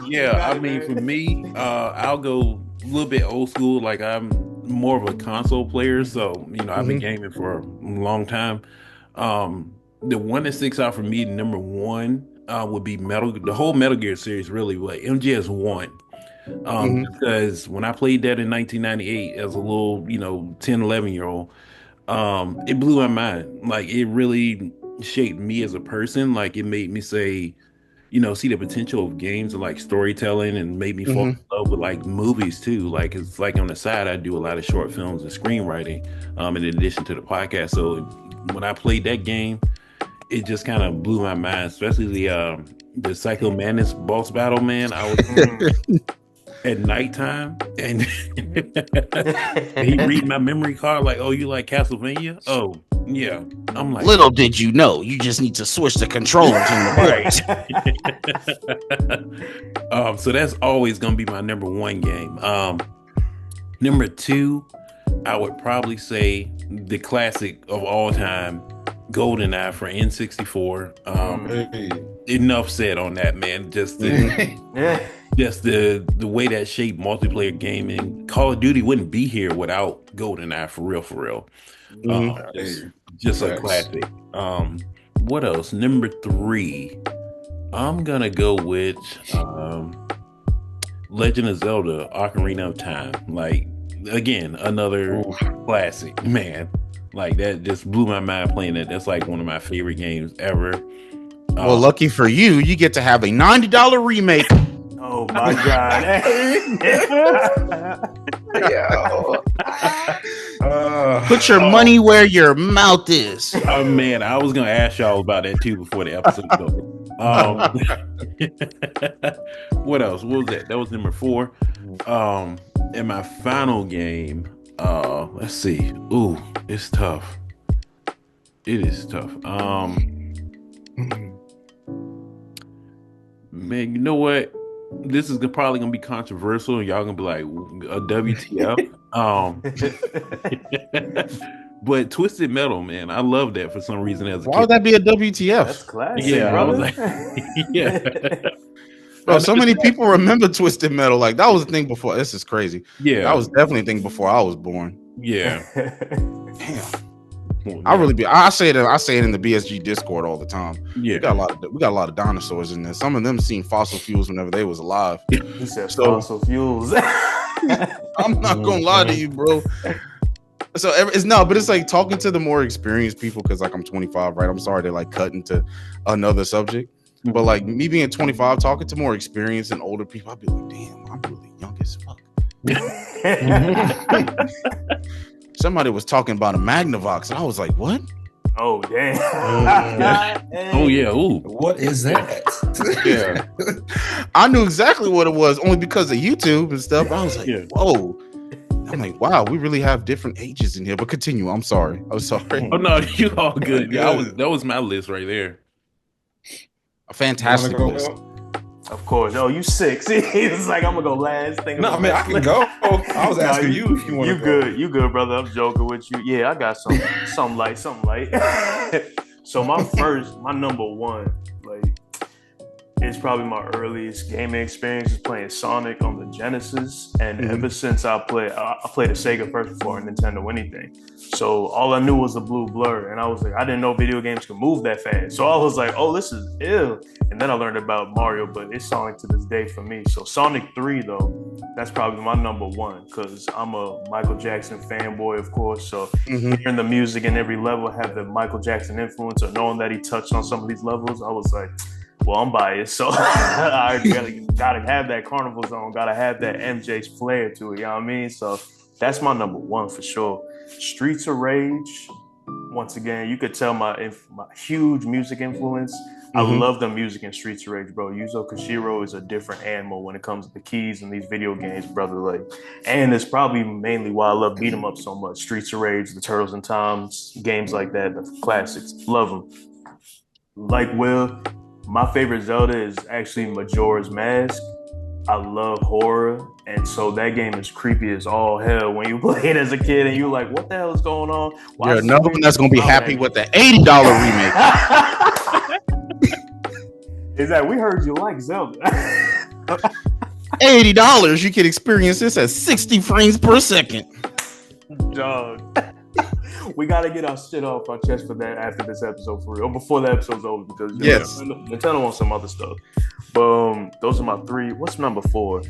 Yeah, I mean, for me, I'll go a little bit old school. Like I'm more of a console player, so I've been gaming for a long time. The one that sticks out for me, number one, would be the whole Metal Gear series, really, but MGS1. Because when I played that in 1998 as a little, 10, 11-year-old, it blew my mind. Like it really shaped me as a person. Like it made me say, see the potential of games and like storytelling, and made me fall in love with like movies too. Like it's like on the side, I do a lot of short films and screenwriting, in addition to the podcast. So when I played that game, it just kind of blew my mind, especially the Psycho Madness boss battle, man. I was at nighttime and he read my memory card like, oh, you like Castlevania? Oh, yeah. I'm like, little did you know, you just need to switch the controllers in the right. So that's always gonna be my number one game. Number two, I would probably say the classic of all time, GoldenEye for N64. Enough said on that, man. Just the just the way that shaped multiplayer gaming. Call of Duty wouldn't be here without GoldenEye, for real. Just a classic. What else? Number three, I'm gonna go with Legend of Zelda: Ocarina of Time. Like again, another classic, man. Like that just blew my mind playing it. That's like one of my favorite games ever. Well, lucky for you, you get to have a $90 remake. Oh my god! Put your money where your mouth is. Oh man, I was gonna ask y'all about that too before the episode goes. What else? What was that? That was number 4. And my final game. Let's see. Ooh, it's tough. It is tough. Man, you know what? This is probably gonna be controversial, and y'all gonna be like, a WTF? But Twisted Metal, man, I love that for some reason. As a Why kid. would that be a WTF? That's classic, Yeah, I was brother. like, yeah. Bro, so many people remember Twisted Metal. Like that was a thing before. This is crazy. Yeah, that was definitely a thing before I was born. Yeah. Damn. I say it in the BSG Discord all the time. Yeah, we got a lot of dinosaurs in there. Some of them seen fossil fuels whenever they was alive. He said fossil fuels. I'm not gonna lie to you, bro. So it's like talking to the more experienced people, because like I'm 25, right? I'm sorry to like cut into another subject, but like me being 25, talking to more experienced and older people, I'd be like, damn, I'm really young as fuck. Somebody was talking about a Magnavox, and I was like, "What? Oh damn! Oh yeah! Ooh, what is that?" Yeah, I knew exactly what it was only because of YouTube and stuff. I was like, "Whoa!" I'm like, "Wow, we really have different ages in here." But continue. I'm sorry. Oh no, you all good. Yeah, that was my list right there. A fantastic list. Of course. Oh, you 6. It's like I'm gonna go last. No, man, I can go. I was asking you if you want to go. Good. You good, brother. I'm joking with you. Yeah, I got something light. So my number one, like, it's probably my earliest gaming experience is playing Sonic on the Genesis, and ever since I played a Sega first before a Nintendo anything. So all I knew was the blue blur, and I was like, I didn't know video games could move that fast. So I was like, oh, this is ill. And then I learned about Mario, but it's Sonic to this day for me. So Sonic 3, though, that's probably my number one, because I'm a Michael Jackson fanboy, of course. So hearing the music in every level have the Michael Jackson influence, or knowing that he touched on some of these levels, I was like, well, I'm biased, so I gotta have that Carnival Zone, gotta have that MJ's flair to it, you know what I mean? So that's my number one for sure. Streets of Rage, once again, you could tell my huge music influence. I love the music in Streets of Rage, bro. Yuzo Koshiro is a different animal when it comes to the keys in these video games, brother. Like, and it's probably mainly why I love beat 'em up so much. Streets of Rage, the Turtles in Times, games like that, the classics. Love them. Like Will, my favorite Zelda is actually Majora's Mask. I love horror, and so that game is creepy as all hell when you play it as a kid, and you're like, "What the hell is going on?" You're another one that's gonna be happy with the $80 remake. Is that we heard you like Zelda? $80, you can experience this at 60 frames per second. Dog. We gotta get our shit off our chest for that after this episode for real, or before the episode's over, because Nintendo wants some other stuff. But those are my three. What's number 4?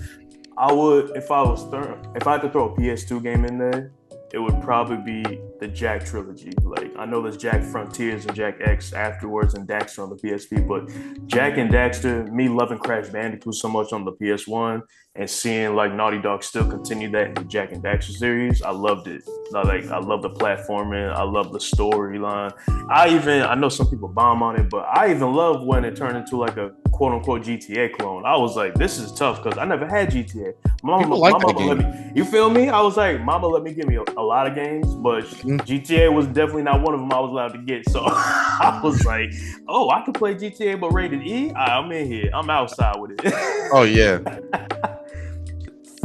I would, if I had to throw a PS2 game in there, it would probably be the Jak trilogy. Like, I know there's Jak Frontiers and Jak X afterwards and Daxter on the PSP, but Jak and Daxter, me loving Crash Bandicoot so much on the PS1 and seeing like Naughty Dog still continue that in the Jak and Daxter series, I loved it. I love the platforming, I love the storyline. I know some people bomb on it, but I even love when it turned into like a quote unquote GTA clone. I was like, this is tough because I never had GTA. Mama let me, you feel me? I was like, Mama let me give me a lot of games, but GTA was definitely not one of them I was allowed to get. So I was like, oh, I can play GTA but rated E? I'm in here. I'm outside with it. Oh yeah.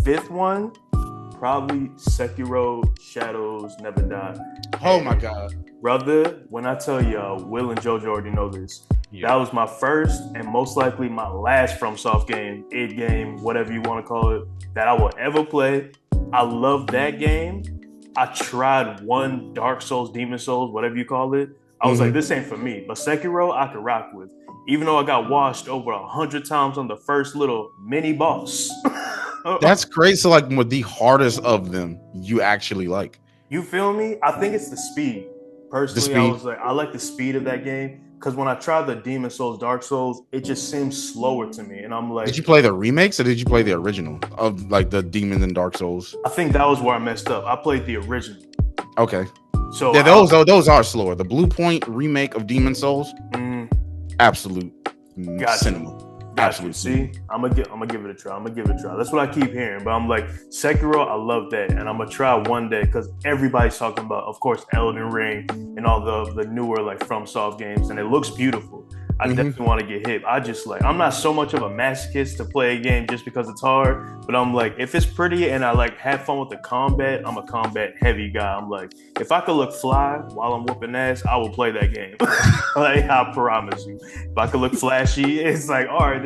5th one, probably Sekiro Shadows Never Die. Oh my God. Brother, when I tell y'all, Will and JoJo already know this. Yeah. That was my first and most likely my last FromSoft game, id game, whatever you want to call it, that I will ever play. I love that game. I tried one Dark Souls, Demon Souls, whatever you call it. I was like, this ain't for me. But Sekiro, I could rock with. Even though I got washed over 100 times on the first little mini boss. That's great. So like with the hardest of them, you actually like. You feel me? I think it's the speed. Personally, I was like, I like the speed of that game. Because when I tried the Demon Souls, Dark Souls, it just seems slower to me. And I'm like... Did you play the remakes or did you play the original of like the Demons and Dark Souls? I think that was where I messed up. I played the original. Okay. So yeah, those are slower. The Blue Point remake of Demon Souls, absolute cinema. Absolutely. See, I'm gonna give it a try. That's what I keep hearing. But I'm like, Sekiro, I love that, and I'm gonna try one day because everybody's talking about, of course, Elden Ring and all the newer like FromSoft games, and it looks beautiful. I definitely want to get hip. I'm not so much of a masochist to play a game just because it's hard, but I'm like, if it's pretty and I like have fun with the combat, I'm a combat heavy guy. I'm like, if I could look fly while I'm whooping ass, I will play that game. Like, I promise you. If I could look flashy, it's like, all right,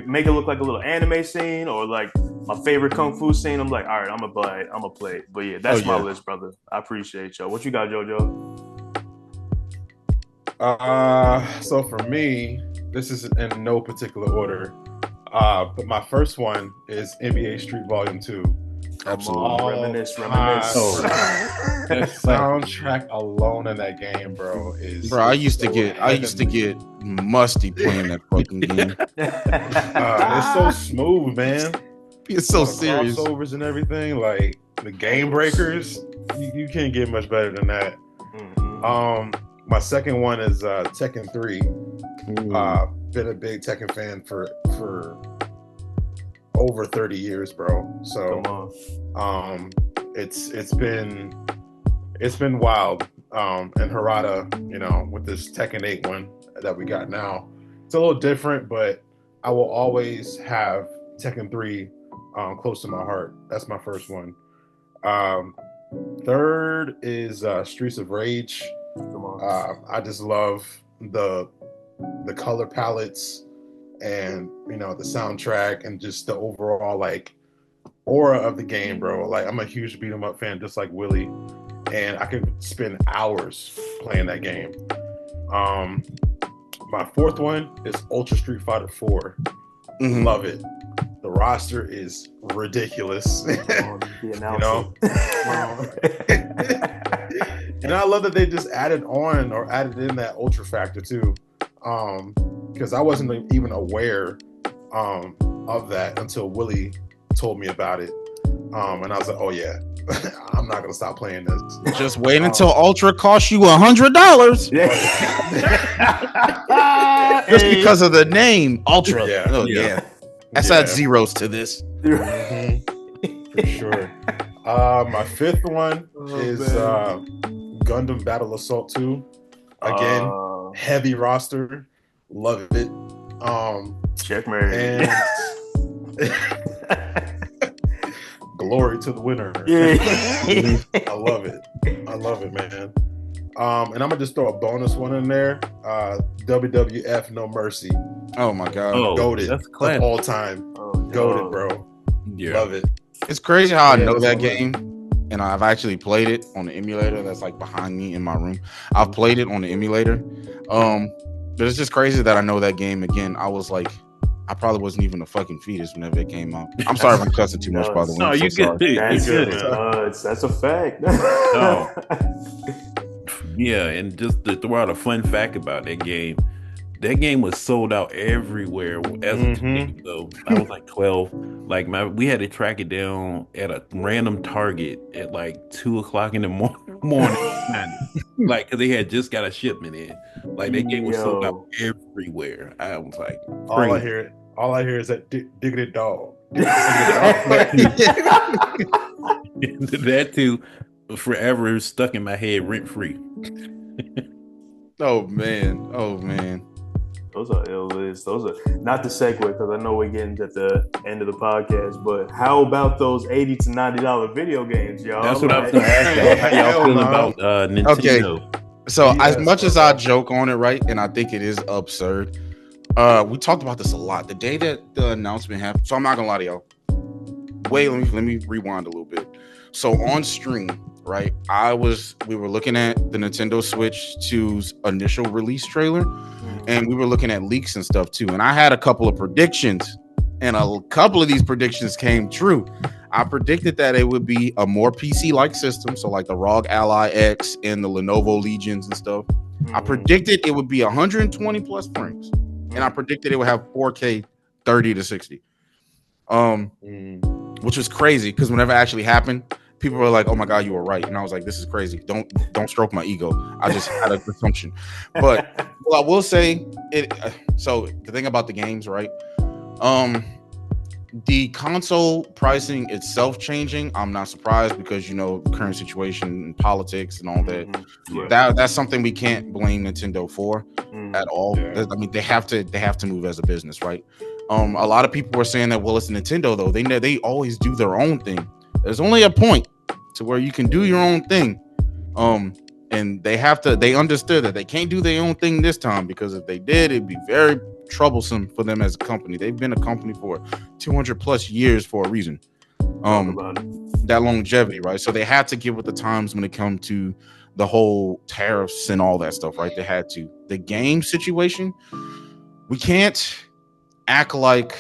make it look like a little anime scene or like my favorite kung fu scene. I'm like, all right, I'm gonna play it. But yeah, that's my list, brother. I appreciate y'all. What you got, JoJo? So for me, this is in no particular order. But my first one is NBA Street Volume 2. Absolutely. Reminisce. The soundtrack alone in that game, bro, is I used to get musty playing that fucking game. It's so smooth, man. It's so serious. Crossovers and everything, like the game breakers, you can't get much better than that. My second one is Tekken 3. Been a big Tekken fan for over 30 years, bro. So it's been wild. And Harada, with this Tekken 8 one that we got now, it's a little different, but I will always have Tekken 3 close to my heart. That's my first one. Third is Streets of Rage. I just love the color palettes and the soundtrack and just the overall like aura of the game, bro. Like, I'm a huge beat 'em up fan, just like Willie, and I could spend hours playing that game. My fourth one is Ultra Street Fighter 4. Love it. The roster is ridiculous. And I love that they just added in that ultra factor too, because I wasn't even aware of that until Willie told me about it, and I was like, oh yeah, I'm not gonna stop playing this. Just wait until Ultra costs you $100. Yeah. Just because of the name Ultra. Yeah. Oh, Yeah. Let's add zeros to this. For sure. My fifth one is Gundam Battle Assault 2. Again, heavy roster. Love it. Checkmate. And glory to the winner. Yeah. I love it. I love it, man. And I'm gonna just throw a bonus one in there. WWF No Mercy. Oh my god. Oh, Goated that's of classic. all time. Goated, bro. Yeah. Love it. It's crazy how I Yeah, know that's that all right. game, and I've actually played it on the emulator that's like behind me in my room. I've played it on the emulator, but it's just crazy that I know that game. Again, I was like, I probably wasn't even a fucking fetus whenever it came out. I'm sorry if I'm cussing too much, by the way. No, I'm you so good. sorry. You good. That's a fact. Oh. Yeah, and just to throw out a fun fact about that game was sold out everywhere as a kid, though. I was like 12. Like we had to track it down at a random Target at like 2:00 in the morning. Like, because they had just got a shipment in. Like, that game was sold out everywhere. I was like, All I hear is that diggity dog. that too, forever stuck in my head rent free. Oh man. Those are ill lists. Those are not the segue because I know we're getting at the end of the podcast. But how about those $80 to $90 video games, y'all? That's what I was going to ask y'all. How y'all feeling about Nintendo? Okay. So as much as I joke on it, right, and I think it is absurd, we talked about this a lot. The day that the announcement happened, so I'm not gonna lie to y'all. Wait, let me rewind a little bit. So on stream, right, we were looking at the Nintendo Switch 2's initial release trailer, and we were looking at leaks and stuff too. And I had a couple of predictions, and a couple of these predictions came true. I predicted that it would be a more PC-like system, so like the ROG Ally X and the Lenovo Legions and stuff. I predicted it would be 120 plus frames, and I predicted it would have 4K 30 to 60. Which was crazy because whenever it actually happened, people were like, "Oh my god, you were right," and I was like, "This is crazy. Don't stroke my ego. I just had a assumption." But well, I will say it. So the thing about the games, right? The console pricing itself changing, I'm not surprised because the current situation in politics and all that. That's something we can't blame Nintendo for at all. I mean, they have to move as a business, right? A lot of people were saying that, well, it's Nintendo though. They always do their own thing. There's only a point to where you can do your own thing. And they understood that they can't do their own thing this time, because if they did, it'd be very troublesome for them as a company. They've been a company for 200 plus years for a reason. That longevity, right? So they had to get with the times when it comes to the whole tariffs and all that stuff, right? They had to. The game situation, we can't act like,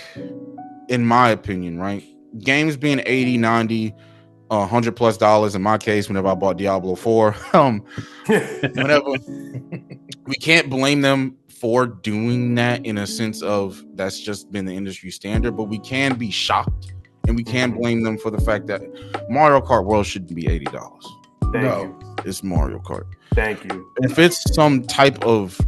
in my opinion, right? Games being 80, 90, $100 plus in my case, whenever I bought Diablo 4, whenever we can't blame them for doing that in a sense of that's just been the industry standard, but we can be shocked and we can blame them for the fact that Mario Kart World shouldn't be $80. Thank you. It's Mario Kart. Thank you. If it's some type of,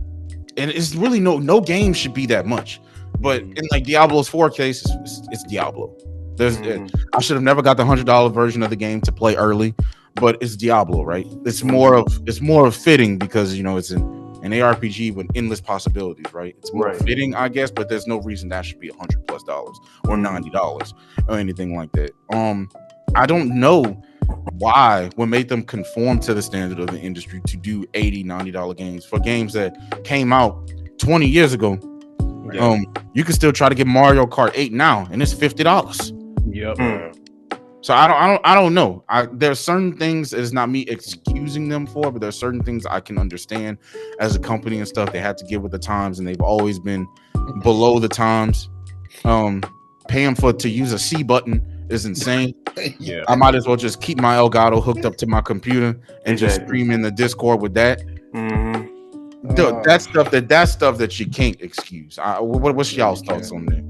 and it's really no game should be that much, but in like Diablo's 4 case, it's Diablo. I should have never got the $100 version of the game to play early, but it's Diablo, right? It's more of fitting because it's an ARPG with endless possibilities, right? It's more fitting, I guess, but there's no reason that should be $100 plus or $90 or anything like that. I don't know why what made them conform to the standard of the industry to do $80-$90 games for games that came out 20 years ago. You can still try to get Mario Kart 8 now, and it's $50. Yep. So I don't know. There's certain things that is not me excusing them for, but there's certain things I can understand as a company and stuff. They had to get with the times, and they've always been below the times. Paying to use a C button is insane. Yeah. I might as well just keep my Elgato hooked up to my computer and just stream in the Discord with that. That's stuff that you can't excuse. What's y'all's thoughts on that?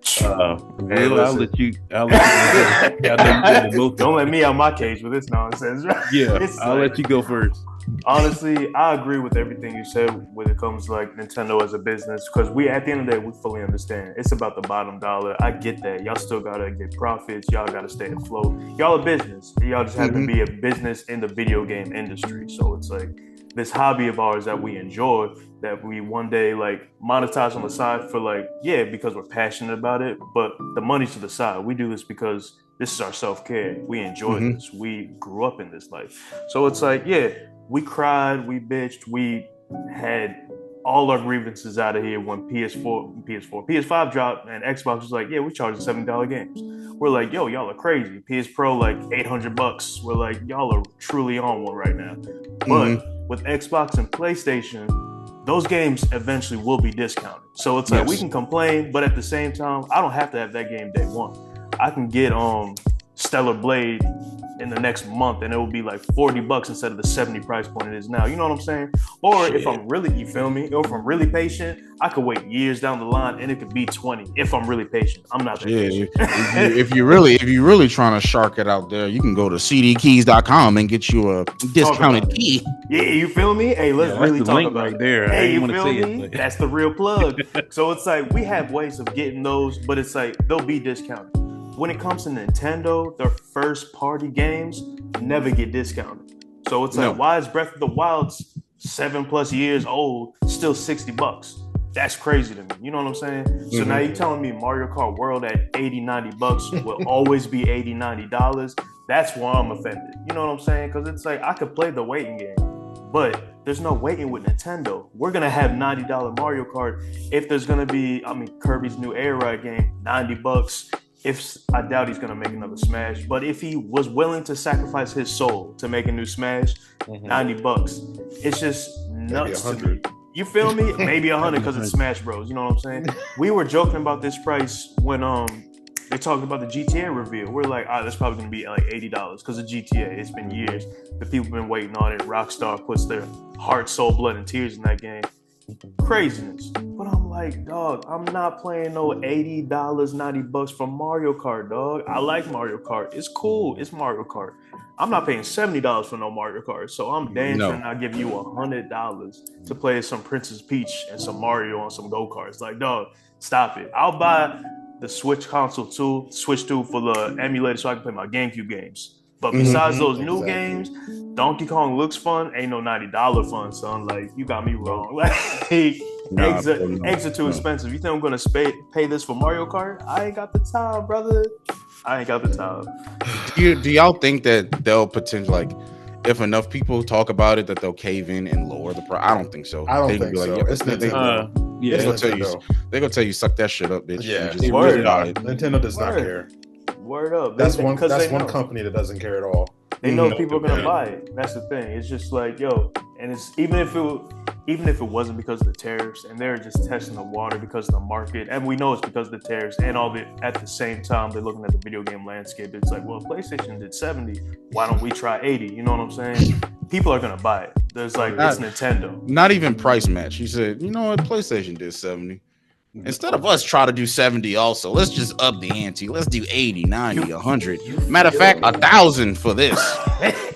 Hey, Will, I'll let you. I'll let you go. I know you got the most. Don't let me out my cage with this nonsense. Yeah, It's I'll like, let you go first. honestly, I agree with everything you said when it comes to like Nintendo as a business, because we, at the end of the day, we fully understand it's about the bottom dollar. I get that. Y'all still gotta get profits. Y'all gotta stay afloat. Y'all a business. Y'all just happen to be a business in the video game industry. So it's like this hobby of ours that we enjoy, that we one day like monetize on the side for like, yeah, because we're passionate about it, but the money's to the side. We do this because this is our self-care. We enjoy this. We grew up in this life. So it's like, yeah, we cried, we bitched, we had all our grievances out of here when PS5 dropped, and Xbox was like, yeah, we charge $70 games. We're like, yo, y'all are crazy. PS Pro like $800. We're like, y'all are truly on one right now. But with Xbox and PlayStation, those games eventually will be discounted. So it's like we can complain, but at the same time, I don't have to have that game day one. I can get Stellar Blade in the next month, and it will be like $40 instead of the 70 price point it is now. You know what I'm saying? Or if I'm really, you feel me? Or if I'm really patient, I could wait years down the line, and it could be 20 if I'm really patient. I'm not that patient. if you're really trying to shark it out there, you can go to cdkeys.com and get you a discounted key. Yeah, you feel me? Hey, let's really the talk link about right it. there. Hey, you I feel say me? it, That's the real plug. So it's like we have ways of getting those, but it's like they'll be discounted. When it comes to Nintendo, their first party games never get discounted. So it's like, why is Breath of the Wild's 7+ years old still $60? That's crazy to me. You know what I'm saying? So now you're telling me Mario Kart World at $80-$90 will always be $80-$90? That's why I'm offended. You know what I'm saying? Because it's like I could play the waiting game, but there's no waiting with Nintendo. We're gonna have $90 Mario Kart if there's gonna be, Kirby's new Air Ride game, $90. If I doubt he's gonna make another Smash, but if he was willing to sacrifice his soul to make a new Smash, $90. It's just nuts to me. You feel me? Maybe 100 because it's Smash Bros. You know what I'm saying? We were joking about this price when they talked about the GTA reveal. We're like, that's probably gonna be like $80 because of GTA. It's been years. The people been waiting on it. Rockstar puts their heart, soul, blood, and tears in that game. Craziness. But I'm like, dog, I'm not playing no $80, $90 for Mario Kart, dog. I like Mario Kart. It's cool. It's Mario Kart. I'm not paying $70 for no Mario Kart. So I'm damn sure not giving you $100 to play some Princess Peach and some Mario on some go-karts. Like, dog, stop it. I'll buy the Switch console too, Switch 2 for the emulator so I can play my GameCube games. But besides those new games, Donkey Kong looks fun. Ain't no $90 fun, son. Like, you got me wrong. Like, eggs are too expensive. You think I'm gonna pay this for Mario Kart? I ain't got the time, brother. I ain't got the time. Do y'all think that they'll potentially, like, if enough people talk about it, that they'll cave in and lower the price? I don't think so. I don't think so. It's Nintendo. They're gonna tell you suck that shit up, bitch. Yeah, Nintendo does not care. Word up. That's one company that doesn't care at all. They know people are gonna buy it. That's the thing. It's just like, yo, and it's even if it wasn't because of the tariffs, and they're just testing the water because of the market, and we know it's because of the tariffs and all the at the same time they're looking at the video game landscape. It's like, well, PlayStation did 70, why don't we try 80? You know what I'm saying? People are gonna buy it. There's like, it's Nintendo. Not even price match. He said, you know what, PlayStation did 70. Instead of us try to do 70 also, let's just up the ante. Let's do 80, 90, 100. Matter of fact, 1,000 for this.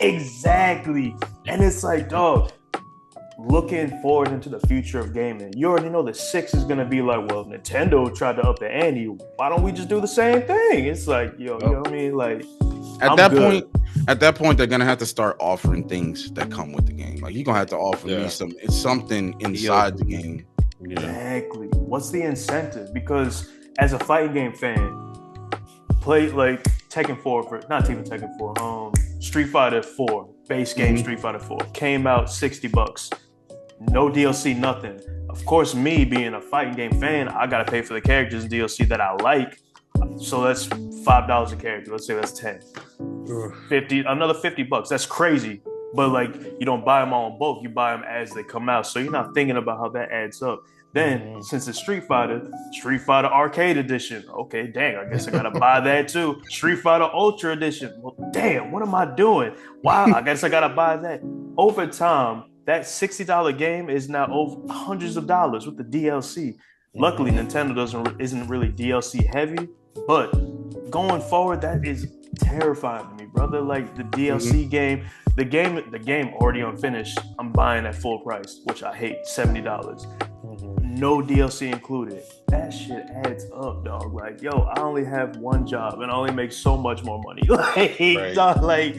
Exactly. And it's like, dog, looking forward into the future of gaming. You already know the 6 is going to be like, well, Nintendo tried to up the ante. Why don't we just do the same thing? It's like, you know what I mean? Like, at that point, they're going to have to start offering things that come with the game. Like, you're going to have to offer me something inside the game. Exactly. What's the incentive? Because as a fighting game fan, play like Tekken 4 not even Tekken 4. Street Fighter 4 base game. Street Fighter 4 came out $60. No DLC, nothing. Of course, me being a fighting game fan, I gotta pay for the characters and DLC that I like. So that's $5 a character. Let's say that's 10. 50, another $50. That's crazy. But like, you don't buy them all in bulk, you buy them as they come out. So you're not thinking about how that adds up. Then, since it's Street Fighter Arcade Edition. Okay, dang, I guess I gotta buy that too. Street Fighter Ultra Edition. Well, damn, what am I doing? Wow, I guess I gotta buy that. Over time, that $60 game is now over hundreds of dollars with the DLC. Luckily, Nintendo isn't really DLC heavy, but going forward, that is terrifying to me, brother. Like the DLC game, the game already unfinished. I'm buying at full price, which I hate, $70. No DLC included. That shit adds up, dog. Like, yo, I only have one job and I only make so much more money. Like, dog, like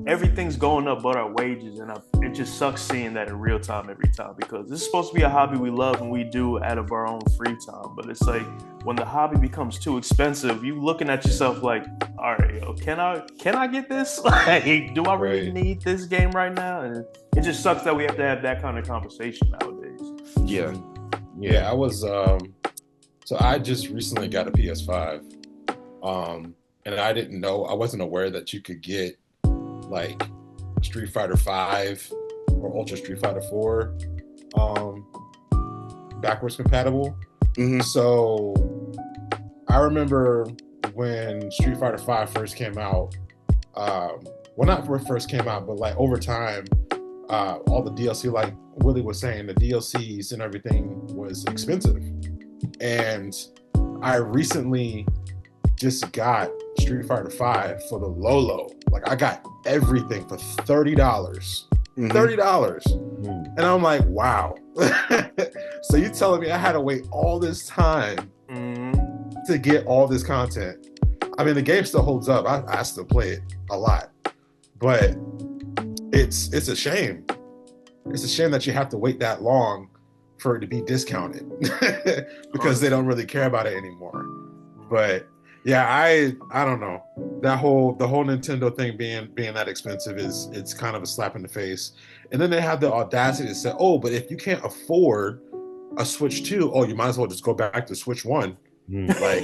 everything's going up but our wages, and it just sucks seeing that in real time every time, because this is supposed to be a hobby we love and we do out of our own free time. But it's like when the hobby becomes too expensive, you looking at yourself like, all right, yo, can I get this? Like, do I really need this game right now? And it just sucks that we have to have that kind of conversation nowadays. Yeah, I was so I just recently got a PS5. And I wasn't aware that you could get like Street Fighter 5 or Ultra Street Fighter 4 backwards compatible. So I remember when Street Fighter 5 first came out, well, not first came out, but like over time, all the DLC, like Willie was saying, the DLCs and everything was expensive. And I recently just got Street Fighter 5 for the low. Like I got everything for $30. $30. And I'm like, wow. So you telling me I had to wait all this time to get all this content? I mean, the game still holds up. I still play it a lot, but it's a shame. It's a shame that you have to wait that long for it to be discounted because they don't really care about it anymore. But yeah, I don't know. The whole Nintendo thing being that expensive it's kind of a slap in the face. And then they have the audacity to say, oh, but if you can't afford a Switch 2, oh, you might as well just go back to Switch 1. Like,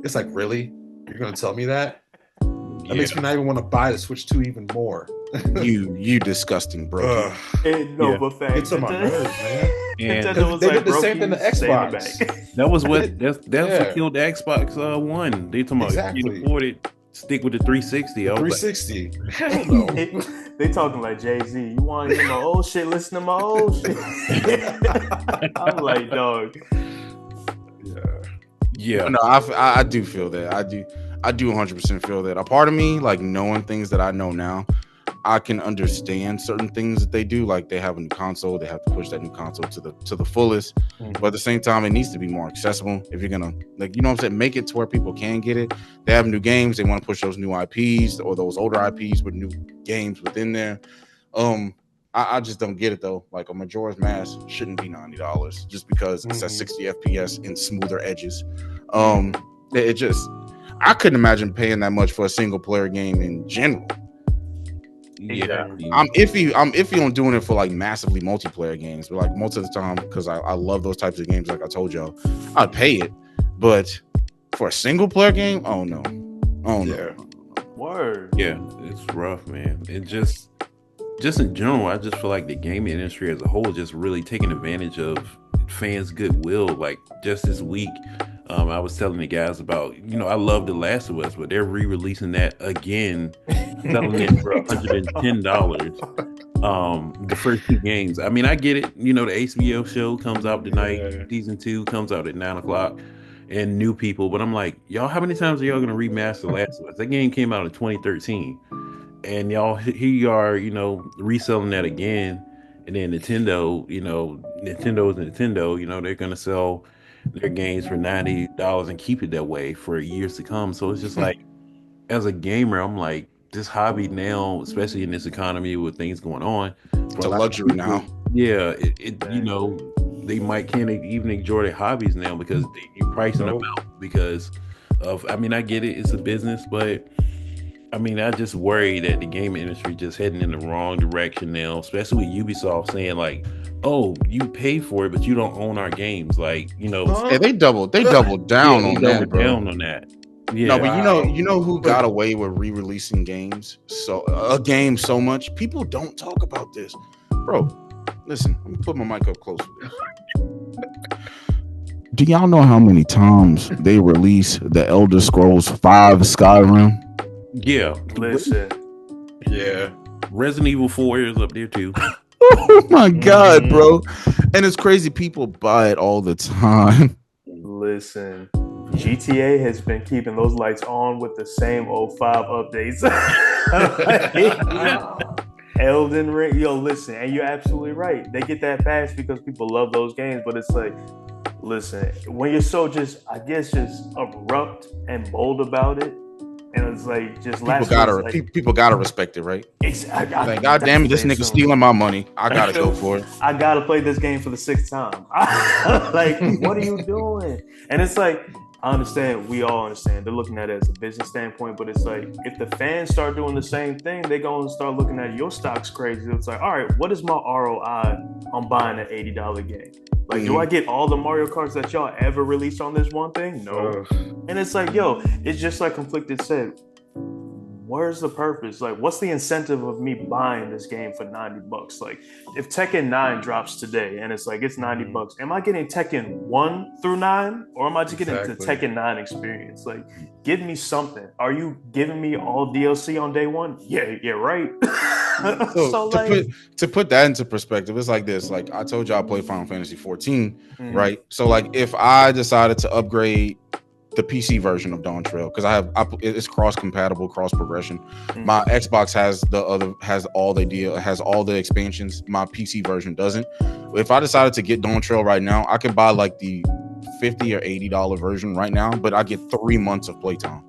it's like, really? You're gonna tell me that? That makes me not even want to buy the Switch 2 even more. you disgusting bro. But fact, it's on my nerves, man. And they did the same thing to Xbox. That was what killed the Xbox One. They talking about if you can afford it, stick with the 360. 360. Hell no. They talking like Jay-Z. You want to hear my old shit? Listen to my old shit. I'm like, dog. Yeah. No, I do feel that. I do 100% feel that. A part of me, like knowing things that I know now, I can understand certain things that they do. Like they have a new console, they have to push that new console to the fullest. But at the same time, it needs to be more accessible. If you're gonna, like, you know what I'm saying, make it to where people can get it. They have new games, they want to push those new IPs or those older IPs with new games within there. I just don't get it though. Like a Majora's Mask shouldn't be $90 just because it's at 60 FPS and smoother edges. It just, I couldn't imagine paying that much for a single player game in general. Yeah, I'm iffy on doing it for like massively multiplayer games, but like most of the time, because I love those types of games, like I told y'all, I'd pay it. But for a single player game, oh no. Word. Yeah, it's rough, man. It just in general, I just feel like the gaming industry as a whole just really taking advantage of fans' goodwill. Like just this week, I was telling the guys about, I love The Last of Us, but they're re-releasing that again, selling it for $110. The first two games. I mean, I get it. The HBO show comes out tonight. Season 2 comes out at 9:00, and new people. But I'm like, y'all, how many times are y'all gonna remaster The Last of Us? That game came out in 2013, and y'all here you are, reselling that again. And then Nintendo is Nintendo. They're gonna sell their games for $90 and keep it that way for years to come. So it's just like, as a gamer, I'm like, this hobby now, especially in this economy with things going on, it's a luxury now. Yeah, they can't even enjoy their hobbies now because you're pricing them out because of. I mean, I get it; it's a business, but I mean, I just worry that the gaming industry just heading in the wrong direction now, especially with Ubisoft saying like, "Oh, you pay for it, but you don't own our games." Like, hey, they doubled down on that, bro. Down on that. Yeah. No, but you know who got away with re-releasing games? So a game so much, people don't talk about this, bro. Listen, let me put my mic up close for this. Do y'all know how many times they release the Elder Scrolls 5 Skyrim? Yeah. Listen. Yeah. Resident Evil 4 is up there too. Oh my god, bro. And it's crazy, people buy it all the time. Listen, GTA has been keeping those lights on with the same 05 updates. Elden Ring, yo, listen, and you're absolutely right. They get that pass because people love those games, but it's like, listen, when you're so just, I guess, just abrupt and bold about it, and it's like just people gotta respect it, right? Like, God damn it, this nigga stealing my money. I gotta go for it. I gotta play this game for the 6th time. Like, what are you doing? And it's like, I understand, we all understand. They're looking at it as a business standpoint, but it's like, if the fans start doing the same thing, they're going to start looking at your stock's crazy. It's like, all right, what is my ROI on buying an $80 game? Like, do I get all the Mario Karts that y'all ever released on this one thing? No. And it's like, yo, it's just like Conflicted said, where's the purpose? Like, what's the incentive of me buying this game for $90? Like, if Tekken 9 drops today and it's like, it's $90, am I getting Tekken 1 through 9? Or am I just getting the Tekken 9 experience? Like, give me something. Are you giving me all DLC on day one? Yeah, right. So to put that into perspective, it's like this. Like, I told you I play Final Fantasy 14, right? So like, if I decided to upgrade the PC version of Dawn Trail, because it's cross compatible, cross progression. My Xbox has all the expansions. My PC version doesn't. If I decided to get Dawn Trail right now, I could buy like the $50 or $80 version right now, but I get 3 months of playtime.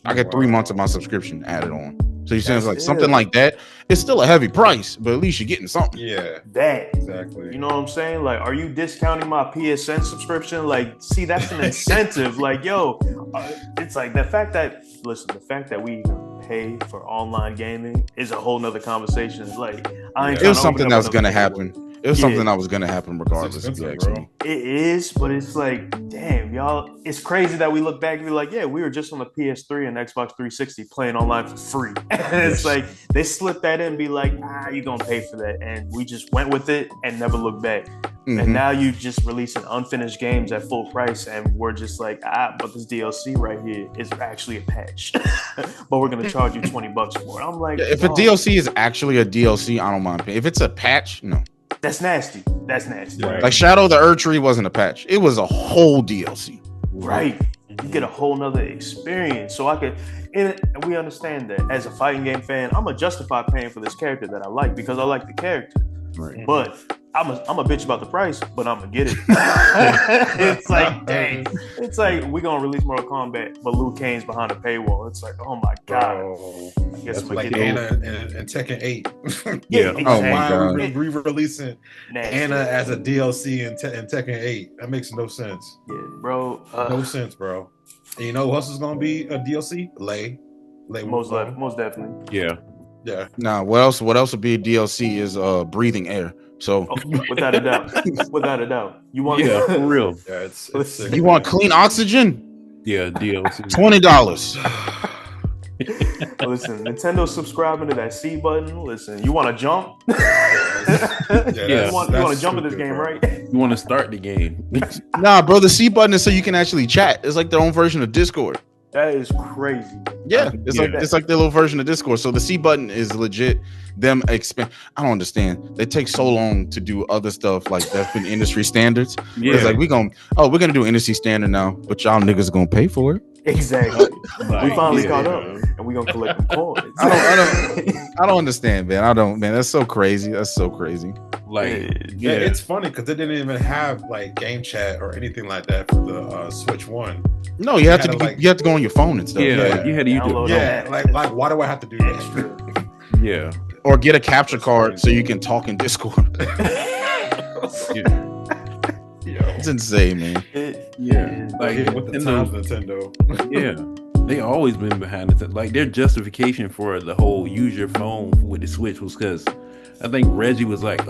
I get 3 months of my subscription added on. So you saying like something like that? It's still a heavy price, but at least you're getting something. Yeah, that exactly. You know what I'm saying? Like, are you discounting my PSN subscription? Like, see, that's an incentive. Like, yo, it's like the fact that we even pay for online gaming is a whole nother conversation. Like, it was something that was gonna happen. It was something that was gonna happen regardless. It is, but it's like, damn, y'all. It's crazy that we look back and be like, yeah, we were just on the PS3 and Xbox 360 playing online for free. And it's like they slip that in and be like, you gonna pay for that, and we just went with it and never looked back. And now you just releasing unfinished games at full price, and we're just like, but this DLC right here is actually a patch, but we're gonna charge you $20 for it. I'm like, if a DLC is actually a DLC, I don't mind paying. If it's a patch, no. That's nasty. Right. Like Shadow of the Erdtree wasn't a patch. It was a whole DLC. Right. You get a whole nother experience. So we understand that as a fighting game fan, I'm gonna justify paying for this character that I like because I like the character. Right. But I'm a bitch about the price, but I'm gonna get it. It's like, dang. It's like we gonna release Mortal Kombat, but Liu Kane's behind a paywall. It's like, oh my god. I guess we like Anna and Tekken 8. Yeah. Exactly. Why are we re-releasing Anna as a DLC in Tekken 8? That makes no sense. Yeah, bro. No sense, bro. And you know who else is gonna be a DLC? Lei. Most definitely. Yeah. Nah, what else would be a DLC is breathing air. So without a doubt. You want for real. Yeah, it's sick, you want clean oxygen? Yeah, DLC. $20. Listen, Nintendo subscribing to that C button. Listen, you want to jump? You want to jump in this game, bro. right? You want to start the game? Nah, bro, the C button is so you can actually chat. It's like their own version of Discord. That is crazy. Yeah, it's like their little version of Discord. So the C button is legit them expand. I don't understand. They take so long to do other stuff like that's been industry standards. Yeah. It's like we're gonna do industry standard now, but y'all niggas gonna pay for it. Exactly. We finally caught up, and we're gonna collect the coins. I don't understand, man. Man. That's so crazy. Like, it's funny because they didn't even have like game chat or anything like that for the Switch 1. No, you have to go on your phone and stuff. Yeah, you had to download it. Like why do I have to do that? Yeah. Or get a capture card so you can talk in Discord. It's insane, man. Like with the times, Nintendo. Yeah, they always been behind it. Like their justification for the whole use your phone with the Switch was because I think Reggie was like,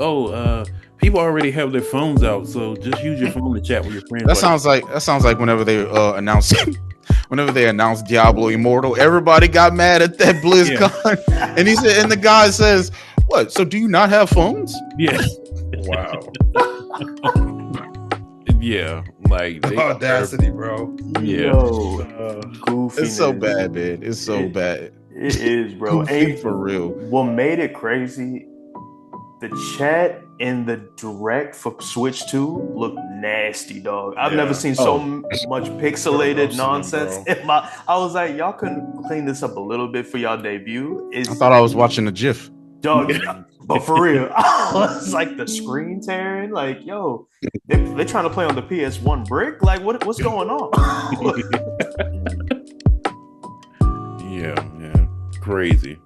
people already have their phones out, so just use your phone to chat with your friends. That sounds like whenever they announced Diablo Immortal, everybody got mad at that BlizzCon. Yeah. And the guy says, "What? So do you not have phones?" Yeah. Wow. Yeah, like the audacity, bro. Yeah. Goofy. It's so bad, man. It's so bad. It is, bro. Goofy for real. What made it crazy The chat in the direct for Switch 2 look nasty, dog. I've never seen so much pixelated nonsense. I was like, y'all couldn't clean this up a little bit for y'all debut. I thought I was watching a GIF. Dog, but for real, I was like the screen tearing. Like, yo, they're trying to play on the PS1 brick. Like, what's going on? Yeah, crazy.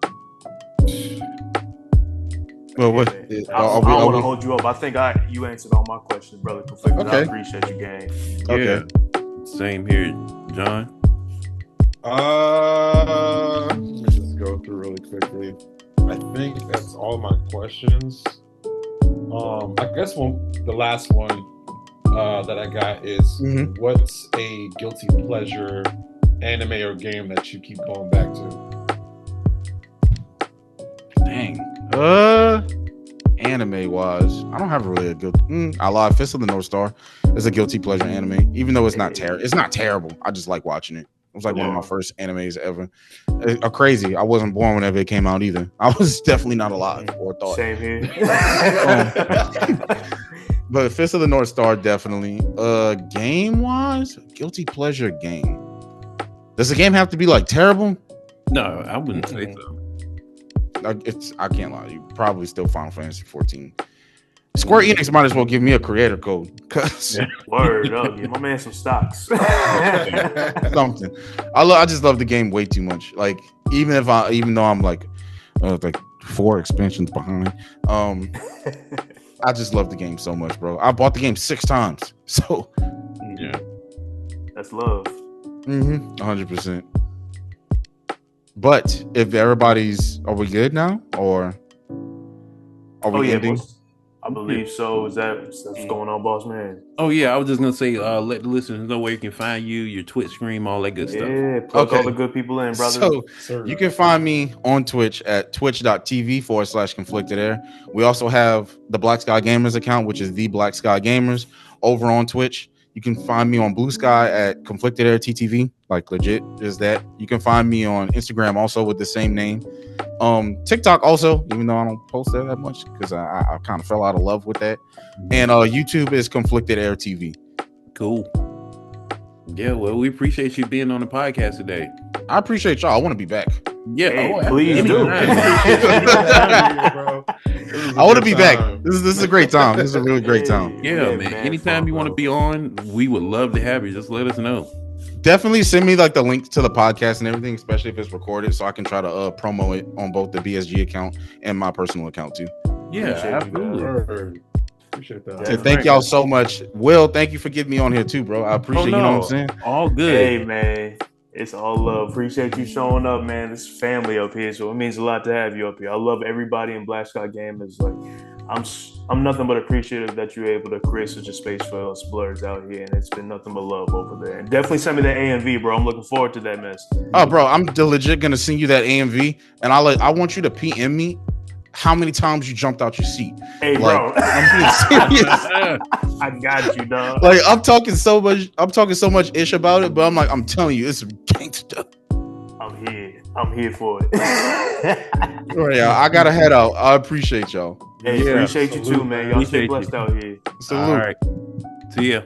Well, what? I don't want to hold you up. I think you answered all my questions, brother. Conflicted. Okay. I appreciate you, gang. Okay. Yeah. Same here, John. Let me just go through really quickly. I think that's all my questions. I guess the last one that I got is what's a guilty pleasure anime or game that you keep going back to? Dang. Anime wise, I don't have really a good. I lied. Fist of the North Star is a guilty pleasure anime, even though it's not terrible. It's not terrible. I just like watching it. It was like one of my first animes ever. Crazy. I wasn't born whenever it came out either. I was definitely not alive or thought. Same here. But Fist of the North Star definitely. Game wise, guilty pleasure game. Does the game have to be like terrible? No, I wouldn't say so. I can't lie. You probably still Final Fantasy 14. Square Enix might as well give me a creator code. Cause word up, give my man some stocks. Something. I just love the game way too much. Like even though I'm like 4 expansions behind, I just love the game so much, bro. I bought the game 6 times. So yeah, that's love. 100%. But if are we good now, or are we ending? I believe so. Is that's going on, boss man? Oh yeah, I was just gonna say, let the listeners know where you can find you, your Twitch stream, all that good stuff. Yeah, plug all the good people in, brother. So you can find me on Twitch at twitch.tv/conflictedairr. We also have the Black Sky Gamers account, which is the Black Sky Gamers, over on Twitch. You can find me on BlueSky at Conflictedairrttv, like legit is that. You can find me on Instagram also with the same name. TikTok also, even though I don't post there that much because I kind of fell out of love with that. And YouTube is Conflictedairr TV. Cool. Yeah, well, we appreciate you being on the podcast today. I appreciate y'all. I want to be back. Yeah, hey, please do. I want to be back. This is a great time. This is a really great time. Yeah, man. Anytime you want to be on, we would love to have you. Just let us know. Definitely send me like the link to the podcast and everything, especially if it's recorded, so I can try to promo it on both the BSG account and my personal account too. Yeah, absolutely. Appreciate that. So thank y'all so much. Will, thank you for getting me on here too, bro. I appreciate you know what I'm saying. All good. Hey man, it's all love. Appreciate you showing up, man. This family up here, so it means a lot to have you up here. I love everybody in Black Sky Gamers. Like, I'm nothing but appreciative that you're able to create such a space for us blurs out here, and it's been nothing but love over there. And definitely send me that AMV, bro. I'm looking forward to that mess. Oh, bro, I'm legit gonna send you that AMV, and I want you to PM me how many times you jumped out your seat. Hey, like, bro, I'm being serious. I got you, dog. Like I'm talking so much ish about it, but I'm telling you, it's gangster. I'm here for it. Right, yeah, I gotta head out. I appreciate y'all. Hey, appreciate you too, man. Y'all stay blessed out here. Salute. All right. See ya.